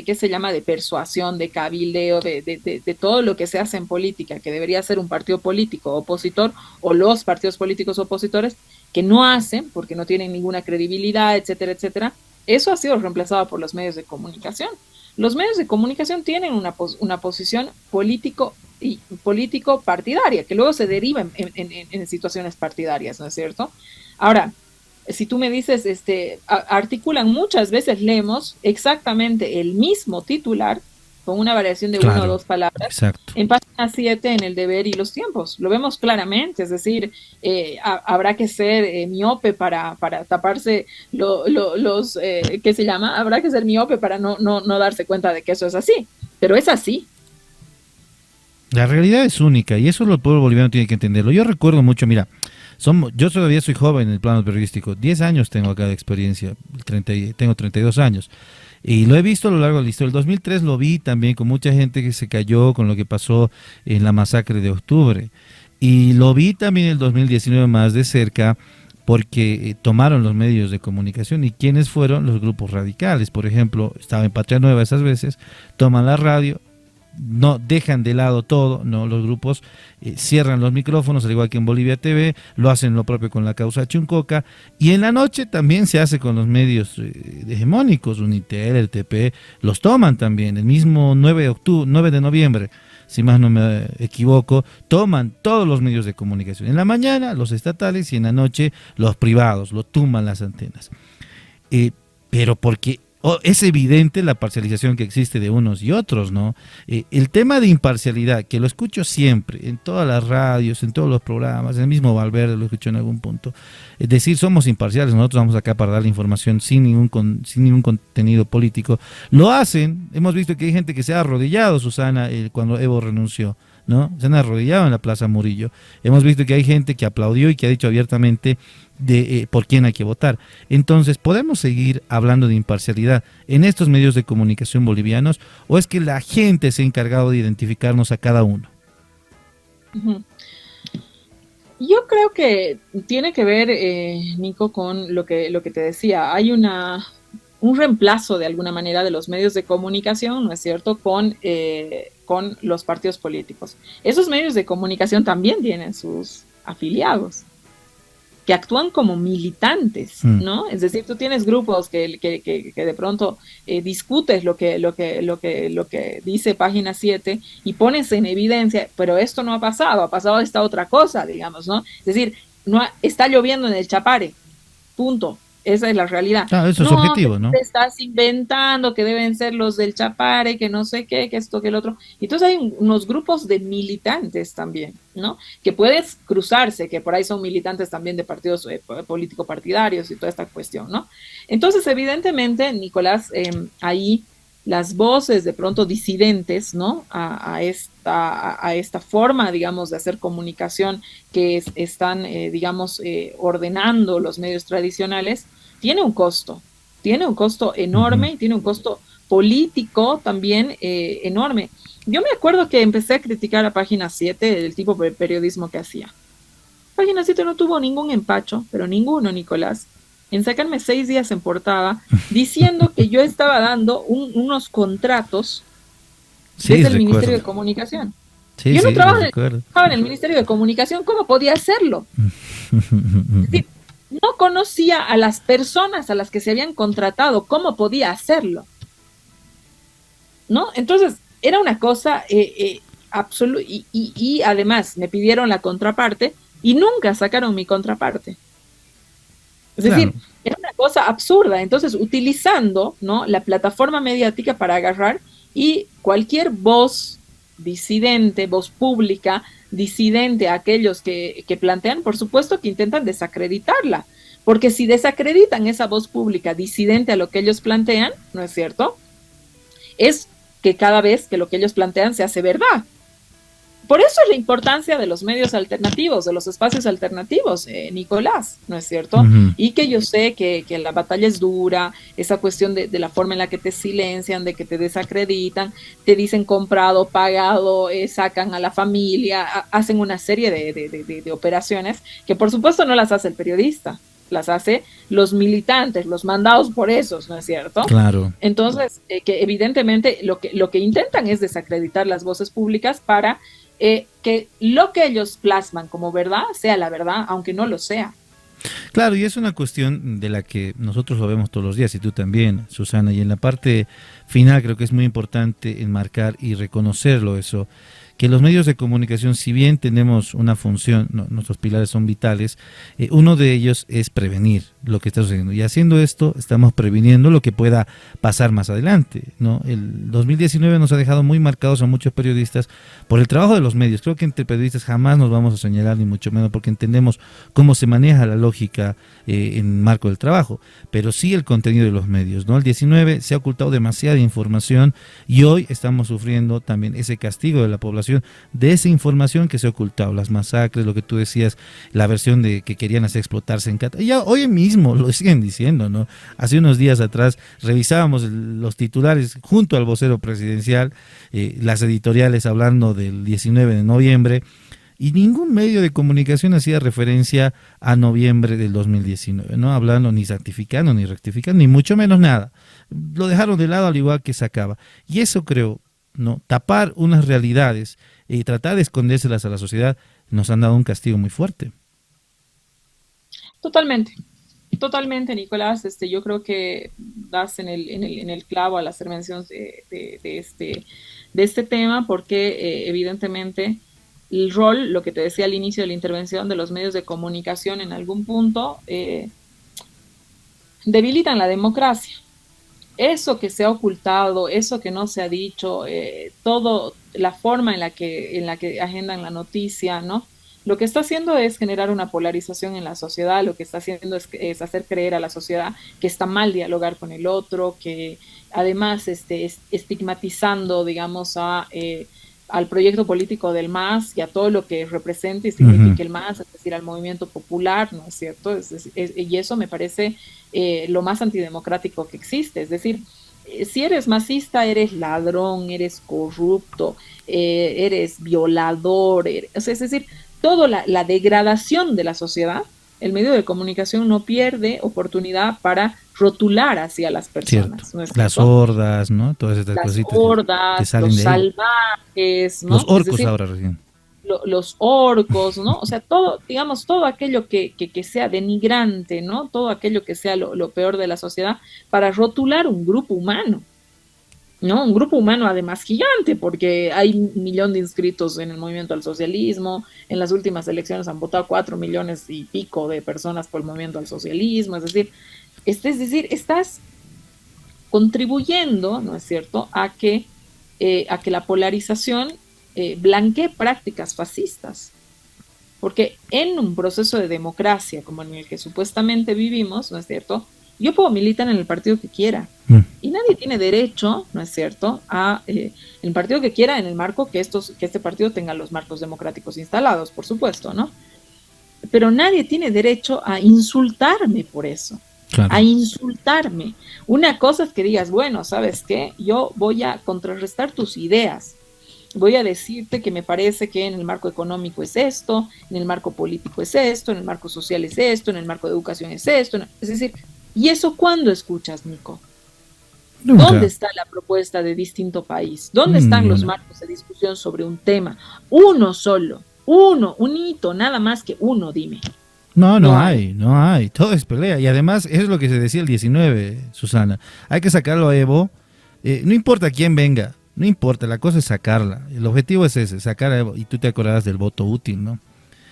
¿qué se llama?, de persuasión, de cabildeo, de todo lo que se hace en política, que debería ser un partido político opositor, o los partidos políticos opositores, que no hacen, porque no tienen ninguna credibilidad, etcétera, etcétera. Eso ha sido reemplazado por los medios de comunicación. Los medios de comunicación tienen una posición político partidaria, que luego se deriva en situaciones partidarias, ¿no es cierto? Ahora, si tú me dices, articulan, muchas veces leemos exactamente el mismo titular con una variación de una o dos palabras. Exacto. En página 7, en El Deber y Los Tiempos, lo vemos claramente, es decir, habrá que ser miope para taparse ¿qué se llama? Habrá que ser miope para no darse cuenta de que eso es así, pero es así. La realidad es única y eso el pueblo boliviano tiene que entenderlo. Yo recuerdo mucho, mira, yo todavía soy joven en el plano periodístico, 10 años tengo acá de experiencia, tengo 32 años. Y lo he visto a lo largo de la historia. El 2003 lo vi también con mucha gente que se cayó con lo que pasó en la masacre de octubre. Y lo vi también en el 2019 más de cerca porque tomaron los medios de comunicación. ¿Y quiénes fueron? Los grupos radicales. Por ejemplo, estaba en Patria Nueva esas veces, toman la radio, no dejan de lado todo, no, los grupos cierran los micrófonos, al igual que en Bolivia TV, lo hacen lo propio con la causa Chuncoca, y en la noche también se hace con los medios hegemónicos, Unitel, RTP, los toman también, el mismo 9 de noviembre, si más no me equivoco, toman todos los medios de comunicación, en la mañana los estatales y en la noche los privados, lo tumban las antenas, pero porque es evidente la parcialización que existe de unos y otros, ¿no? El tema de imparcialidad, que lo escucho siempre, en todas las radios, en todos los programas, el mismo Valverde lo escucho en algún punto, es decir, somos imparciales, nosotros vamos acá para dar la información sin ningún contenido político. Lo hacen, hemos visto que hay gente que se ha arrodillado, Susana, cuando Evo renunció, ¿no? Se han arrodillado en la Plaza Murillo. Hemos visto que hay gente que aplaudió y que ha dicho abiertamente por quién hay que votar. Entonces, ¿podemos seguir hablando de imparcialidad en estos medios de comunicación bolivianos o es que la gente se ha encargado de identificarnos a cada uno? Yo creo que tiene que ver, Nico, con lo que te decía. Hay un reemplazo de alguna manera de los medios de comunicación, ¿no es cierto?, con los partidos políticos. Esos medios de comunicación también tienen sus afiliados que actúan como militantes, ¿no? Es decir, tú tienes grupos que de pronto discutes lo que dice página 7 y pones en evidencia, pero esto no ha pasado esta otra cosa, digamos, ¿no? Es decir, está lloviendo en el Chapare, punto. Esa es la realidad. Claro, eso es objetivo, ¿no? Te estás inventando que deben ser los del Chapare, que no sé qué, que esto, que el otro. Entonces hay unos grupos de militantes también, ¿no? Que puedes cruzarse, que por ahí son militantes también de partidos político-partidarios y toda esta cuestión, ¿no? Entonces, evidentemente, Nicolás, ahí las voces de pronto disidentes, ¿no? A esta forma, digamos, de hacer comunicación que están, ordenando los medios tradicionales, tiene un costo enorme, y tiene un costo político también enorme. Yo me acuerdo que empecé a criticar a Página 7 el tipo de periodismo que hacía. Página 7 no tuvo ningún empacho, pero ninguno, Nicolás, en sacarme 6 días en portada, diciendo que yo estaba dando unos contratos desde el Ministerio de Comunicación. Sí, yo no trabajaba en el Ministerio de Comunicación, ¿cómo podía hacerlo? Es decir, no conocía a las personas a las que se habían contratado, ¿cómo podía hacerlo? ¿No? Entonces, era una cosa absoluta, y además me pidieron la contraparte, y nunca sacaron mi contraparte. Es decir, era una cosa absurda. Entonces, utilizando, ¿no?, la plataforma mediática para agarrar, y cualquier voz disidente, voz pública, disidente a aquellos que plantean, por supuesto que intentan desacreditarla, porque si desacreditan esa voz pública disidente a lo que ellos plantean, ¿no es cierto?, es que cada vez que lo que ellos plantean se hace verdad. por eso es la importancia de los medios alternativos, de los espacios alternativos, Nicolás, ¿no es cierto? Y que yo sé que la batalla es dura, esa cuestión de la forma en la que te silencian, de que te desacreditan, te dicen comprado, pagado, sacan a la familia, hacen una serie de operaciones que por supuesto no las hace el periodista, las hace los militantes, los mandados por esos, ¿no es cierto? Claro. Entonces, que evidentemente lo que intentan es desacreditar las voces públicas para que lo que ellos plasman como verdad sea la verdad, aunque no lo sea. Claro, y es una cuestión de la que nosotros lo vemos todos los días, y tú también, Susana, y en la parte final creo que es muy importante enmarcar y reconocerlo eso, que los medios de comunicación, si bien tenemos una función, nuestros pilares son vitales, uno de ellos es prevenir lo que está sucediendo. Y haciendo esto, estamos previniendo lo que pueda pasar más adelante, ¿no? El 2019 nos ha dejado muy marcados a muchos periodistas por el trabajo de los medios. Creo que entre periodistas jamás nos vamos a señalar, ni mucho menos, porque entendemos cómo se maneja la lógica en el marco del trabajo, pero sí el contenido de los medios, ¿no? El 19 se ha ocultado demasiada información y hoy estamos sufriendo también ese castigo de la población de esa información que se ha ocultado, las masacres, lo que tú decías, la versión de que querían hacer explotarse en Qatar. Ya hoy mismo lo siguen diciendo, ¿no? Hace unos días atrás revisábamos los titulares junto al vocero presidencial, las editoriales hablando del 19 de noviembre, y ningún medio de comunicación hacía referencia a noviembre del 2019, no hablando ni certificando, ni rectificando, ni mucho menos nada. Lo dejaron de lado al igual que sacaba. Y eso creo, ¿no? Tapar unas realidades y tratar de escondérselas a la sociedad nos han dado un castigo muy fuerte. Totalmente, Nicolás. Yo creo que das en el clavo al hacer mención de este tema, porque evidentemente el rol, lo que te decía al inicio de la intervención, de los medios de comunicación en algún punto debilitan la democracia. Eso que se ha ocultado, eso que no se ha dicho, todo la forma en la que agendan la noticia, ¿no? Lo que está haciendo es generar una polarización en la sociedad, lo que está haciendo es hacer creer a la sociedad que está mal dialogar con el otro, que además estigmatizando, digamos, al proyecto político del MAS y a todo lo que representa y significa el MAS, es decir, al movimiento popular, ¿no es cierto? Y eso me parece lo más antidemocrático que existe. Es decir, si eres masista, eres ladrón, eres corrupto, eres violador, es decir, toda la degradación de la sociedad, el medio de comunicación no pierde oportunidad para rotular hacia las personas. ¿No es las hordas, ¿no? Todas estas cositas. Las hordas, que salen los salvajes, ¿no? Los orcos, es decir, ahora recién. Los orcos, ¿no? O sea, todo, digamos, todo aquello que sea denigrante, ¿no? Todo aquello que sea lo peor de la sociedad para rotular un grupo humano, ¿no? Un grupo humano además gigante, porque hay 1 millón de inscritos en el movimiento al socialismo, en las últimas elecciones han votado 4 millones y pico de personas por el movimiento al socialismo, es decir, estás contribuyendo, ¿no es cierto?, a que la polarización blanquee prácticas fascistas, porque en un proceso de democracia como en el que supuestamente vivimos, ¿no es cierto?, yo puedo militar en el partido que quiera y nadie tiene derecho, ¿no es cierto?, a el partido que quiera en el marco que este partido tenga los marcos democráticos instalados, por supuesto, ¿no? Pero nadie tiene derecho a insultarme por eso. Claro. A insultarme. Una cosa es que digas, bueno, ¿sabes qué? Yo voy a contrarrestar tus ideas. Voy a decirte que me parece que en el marco económico es esto, en el marco político es esto, en el marco social es esto, en el marco de educación es esto. Es decir, ¿y eso cuándo escuchas, Nico? Nunca. ¿Dónde está la propuesta de distinto país? ¿Dónde están los marcos de discusión sobre un tema? Uno solo, un hito, nada más que uno, dime. No hay, todo es pelea. Y además, eso es lo que se decía el 19, Susana. Hay que sacarlo a Evo, no importa quién venga, no importa, la cosa es sacarla. El objetivo es ese, sacar a Evo. Y tú te acordarás del voto útil, ¿no?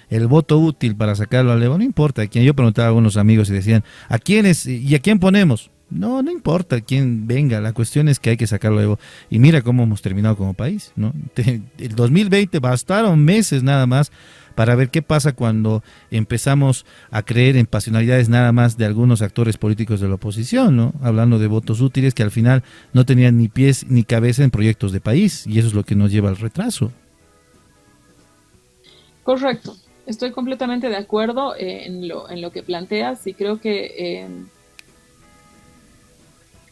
El voto útil para sacarlo a Evo, no importa quién. Yo preguntaba a algunos amigos y decían, ¿a quiénes y a quién ponemos? No importa quién venga, la cuestión es que hay que sacarlo a Evo. Y mira cómo hemos terminado como país, ¿no? El 2020 bastaron meses nada más para ver qué pasa cuando empezamos a creer en pasionalidades nada más de algunos actores políticos de la oposición, ¿no? Hablando de votos útiles que al final no tenían ni pies ni cabeza en proyectos de país, y eso es lo que nos lleva al retraso. Correcto. Estoy completamente de acuerdo en lo que planteas y creo que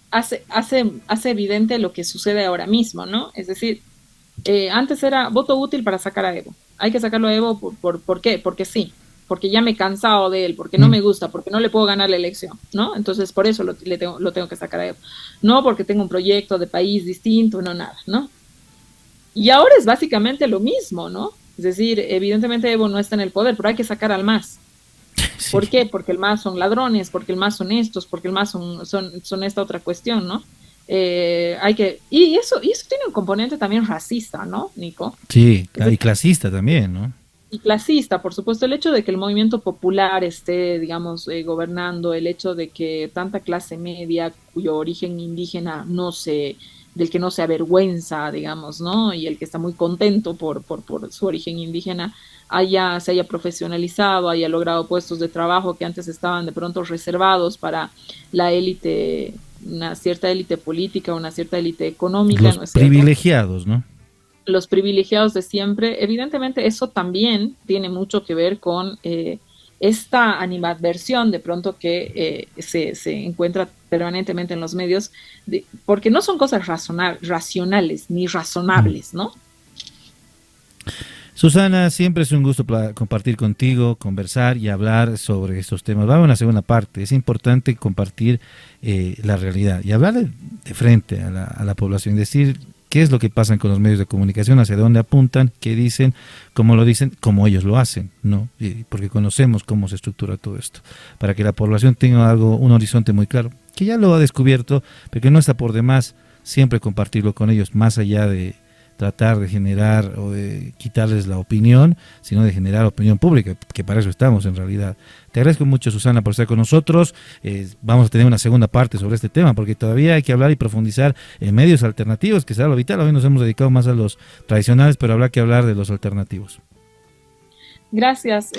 hace evidente lo que sucede ahora mismo, ¿no? Es decir, antes era voto útil para sacar a Evo. Hay que sacarlo a Evo ¿por qué? Porque sí, porque ya me he cansado de él, porque no me gusta, porque no le puedo ganar la elección, ¿no? Entonces por eso lo tengo que sacar a Evo. No porque tengo un proyecto de país distinto, no nada, ¿no? Y ahora es básicamente lo mismo, ¿no? Es decir, evidentemente Evo no está en el poder, pero hay que sacar al MAS. Sí. ¿Por qué? Porque el MAS son ladrones, porque el MAS son estos, porque el MAS son esta otra cuestión, ¿no? Y eso tiene un componente también racista, ¿no, Nico? Sí, y clasista también, ¿no? Y clasista, por supuesto, el hecho de que el movimiento popular esté, digamos, gobernando, el hecho de que tanta clase media cuyo origen indígena del que no se avergüenza, digamos, ¿no? Y el que está muy contento por su origen indígena, se haya profesionalizado, haya logrado puestos de trabajo que antes estaban de pronto reservados para la élite, una cierta élite política, una cierta élite económica. Los ¿no es cierto? Privilegiados, ¿no? Los privilegiados de siempre. Evidentemente eso también tiene mucho que ver con esta animadversión de pronto que se encuentra permanentemente en los medios, porque no son cosas racionales ni razonables, ¿no? Susana, siempre es un gusto compartir contigo, conversar y hablar sobre estos temas. Vamos a una segunda parte. Es importante compartir la realidad y hablar de frente a la población, decir qué es lo que pasa con los medios de comunicación, hacia dónde apuntan, qué dicen, cómo lo dicen, cómo ellos lo hacen, ¿no? Porque conocemos cómo se estructura todo esto, para que la población tenga un horizonte muy claro, que ya lo ha descubierto, pero que no está por demás siempre compartirlo con ellos, más allá de tratar de generar o de quitarles la opinión, sino de generar opinión pública, que para eso estamos en realidad. Te agradezco mucho, Susana, por estar con nosotros. Vamos a tener una segunda parte sobre este tema, porque todavía hay que hablar y profundizar en medios alternativos, que será lo vital. Hoy nos hemos dedicado más a los tradicionales, pero habrá que hablar de los alternativos. Gracias,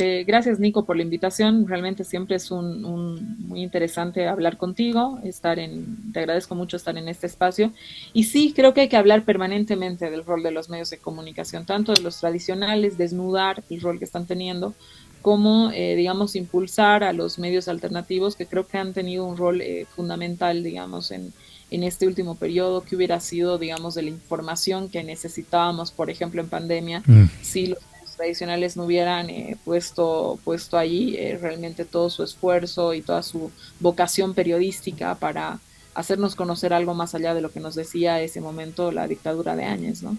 Nico, por la invitación. Realmente siempre es muy interesante hablar contigo, te agradezco mucho estar en este espacio. Y sí, creo que hay que hablar permanentemente del rol de los medios de comunicación, tanto de los tradicionales, desnudar el rol que están teniendo, como, digamos, impulsar a los medios alternativos, que creo que han tenido un rol fundamental, digamos, en este último periodo, que hubiera sido, digamos, de la información que necesitábamos, por ejemplo, en pandemia, si los tradicionales no hubieran puesto allí realmente todo su esfuerzo y toda su vocación periodística para hacernos conocer algo más allá de lo que nos decía ese momento la dictadura de Áñez, ¿no?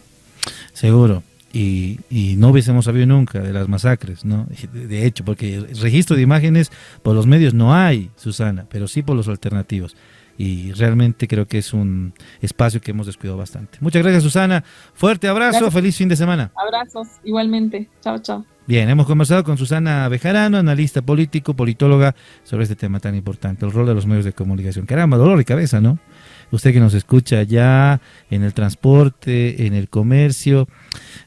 Seguro. Y no hubiésemos sabido nunca de las masacres, ¿no? De hecho, porque el registro de imágenes por los medios no hay, Susana, pero sí por los alternativos. Y realmente creo que es un espacio que hemos descuidado bastante. Muchas gracias, Susana. Fuerte abrazo, gracias. Feliz fin de semana. Abrazos, igualmente. Chao, chao. Bien, hemos conversado con Susana Bejarano, analista político, politóloga, sobre este tema tan importante, el rol de los medios de comunicación. Caramba, dolor de cabeza, ¿no? Usted que nos escucha ya en el transporte, en el comercio,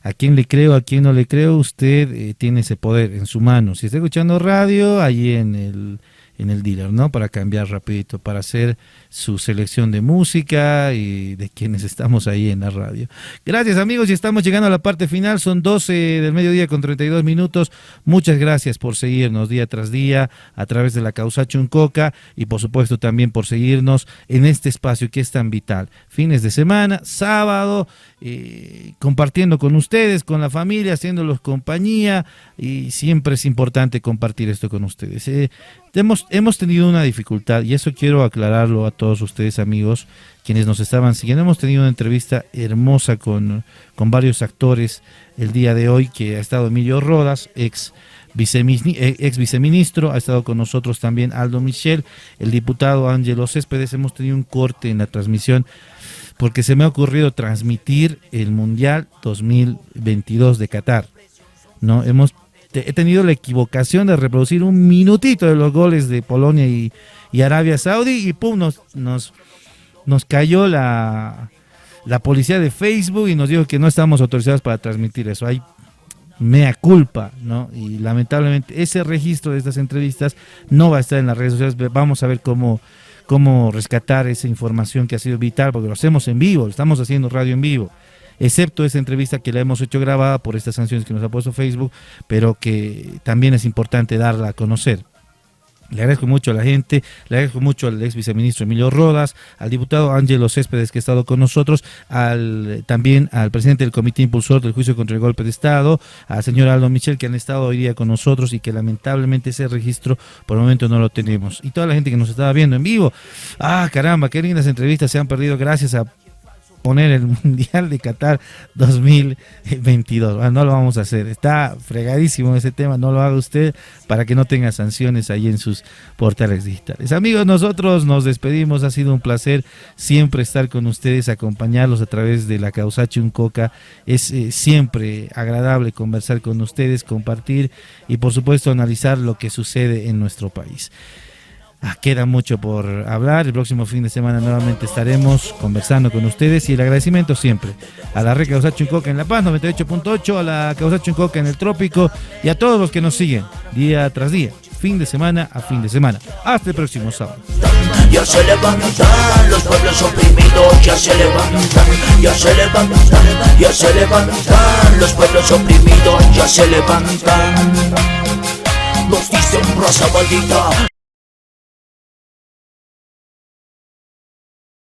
a quién le creo, a quién no le creo, usted tiene ese poder en su mano. Si está escuchando radio, allí en el dealer, ¿no? Para cambiar rapidito, para hacer su selección de música y de quienes estamos ahí en la radio. Gracias, amigos, y estamos llegando a la parte final. Son 12 del mediodía con 32 minutos. Muchas gracias por seguirnos día tras día a través de la Causa Chuncoca y por supuesto también por seguirnos en este espacio que es tan vital. Fines de semana, sábado, compartiendo con ustedes, con la familia, haciéndolos compañía, y siempre es importante compartir esto con ustedes. Hemos tenido una dificultad, y eso quiero aclararlo a todos ustedes, amigos, quienes nos estaban siguiendo. Hemos tenido una entrevista hermosa con varios actores el día de hoy, que ha estado Emilio Rodas, ex viceministro, ha estado con nosotros también Aldo Michel, el diputado Ángelo Céspedes. Hemos tenido un corte en la transmisión porque se me ha ocurrido transmitir el Mundial 2022 de Qatar, ¿no? He tenido la equivocación de reproducir un minutito de los goles de Polonia y Arabia Saudí, y pum, nos cayó la policía de Facebook y nos dijo que no estábamos autorizados para transmitir eso. Hay mea culpa, ¿no? Y lamentablemente ese registro de estas entrevistas no va a estar en las redes sociales. Vamos a ver cómo rescatar esa información que ha sido vital, porque lo hacemos en vivo, estamos haciendo radio en vivo. excepto esa entrevista que la hemos hecho grabada por estas sanciones que nos ha puesto Facebook, pero que también es importante darla a conocer. Le agradezco mucho a la gente, le agradezco mucho al ex viceministro Emilio Rodas, al diputado Ángelo Céspedes que ha estado con nosotros, también al presidente del Comité Impulsor del Juicio contra el Golpe de Estado, al señor Aldo Michel, que han estado hoy día con nosotros y que lamentablemente ese registro por el momento no lo tenemos. Y toda la gente que nos estaba viendo en vivo, caramba, qué lindas entrevistas se han perdido gracias a poner el Mundial de Qatar 2022. Bueno, no lo vamos a hacer, está fregadísimo ese tema, no lo haga usted para que no tenga sanciones ahí en sus portales digitales. Amigos, nosotros nos despedimos, ha sido un placer siempre estar con ustedes, acompañarlos a través de la Causachi Uncoca, es siempre agradable conversar con ustedes, compartir y por supuesto analizar lo que sucede en nuestro país. Queda mucho por hablar, el próximo fin de semana nuevamente estaremos conversando con ustedes y el agradecimiento siempre a la red Causachi Uncoca en La Paz 98.8, a la Causachi Uncoca en el Trópico y a todos los que nos siguen día tras día, fin de semana a fin de semana. Hasta el próximo sábado. Ya se levantan los pueblos oprimidos, ya se levantan, ya se levantan, ya se levantan los pueblos oprimidos, ya se levantan. Nos dicen raza maldita.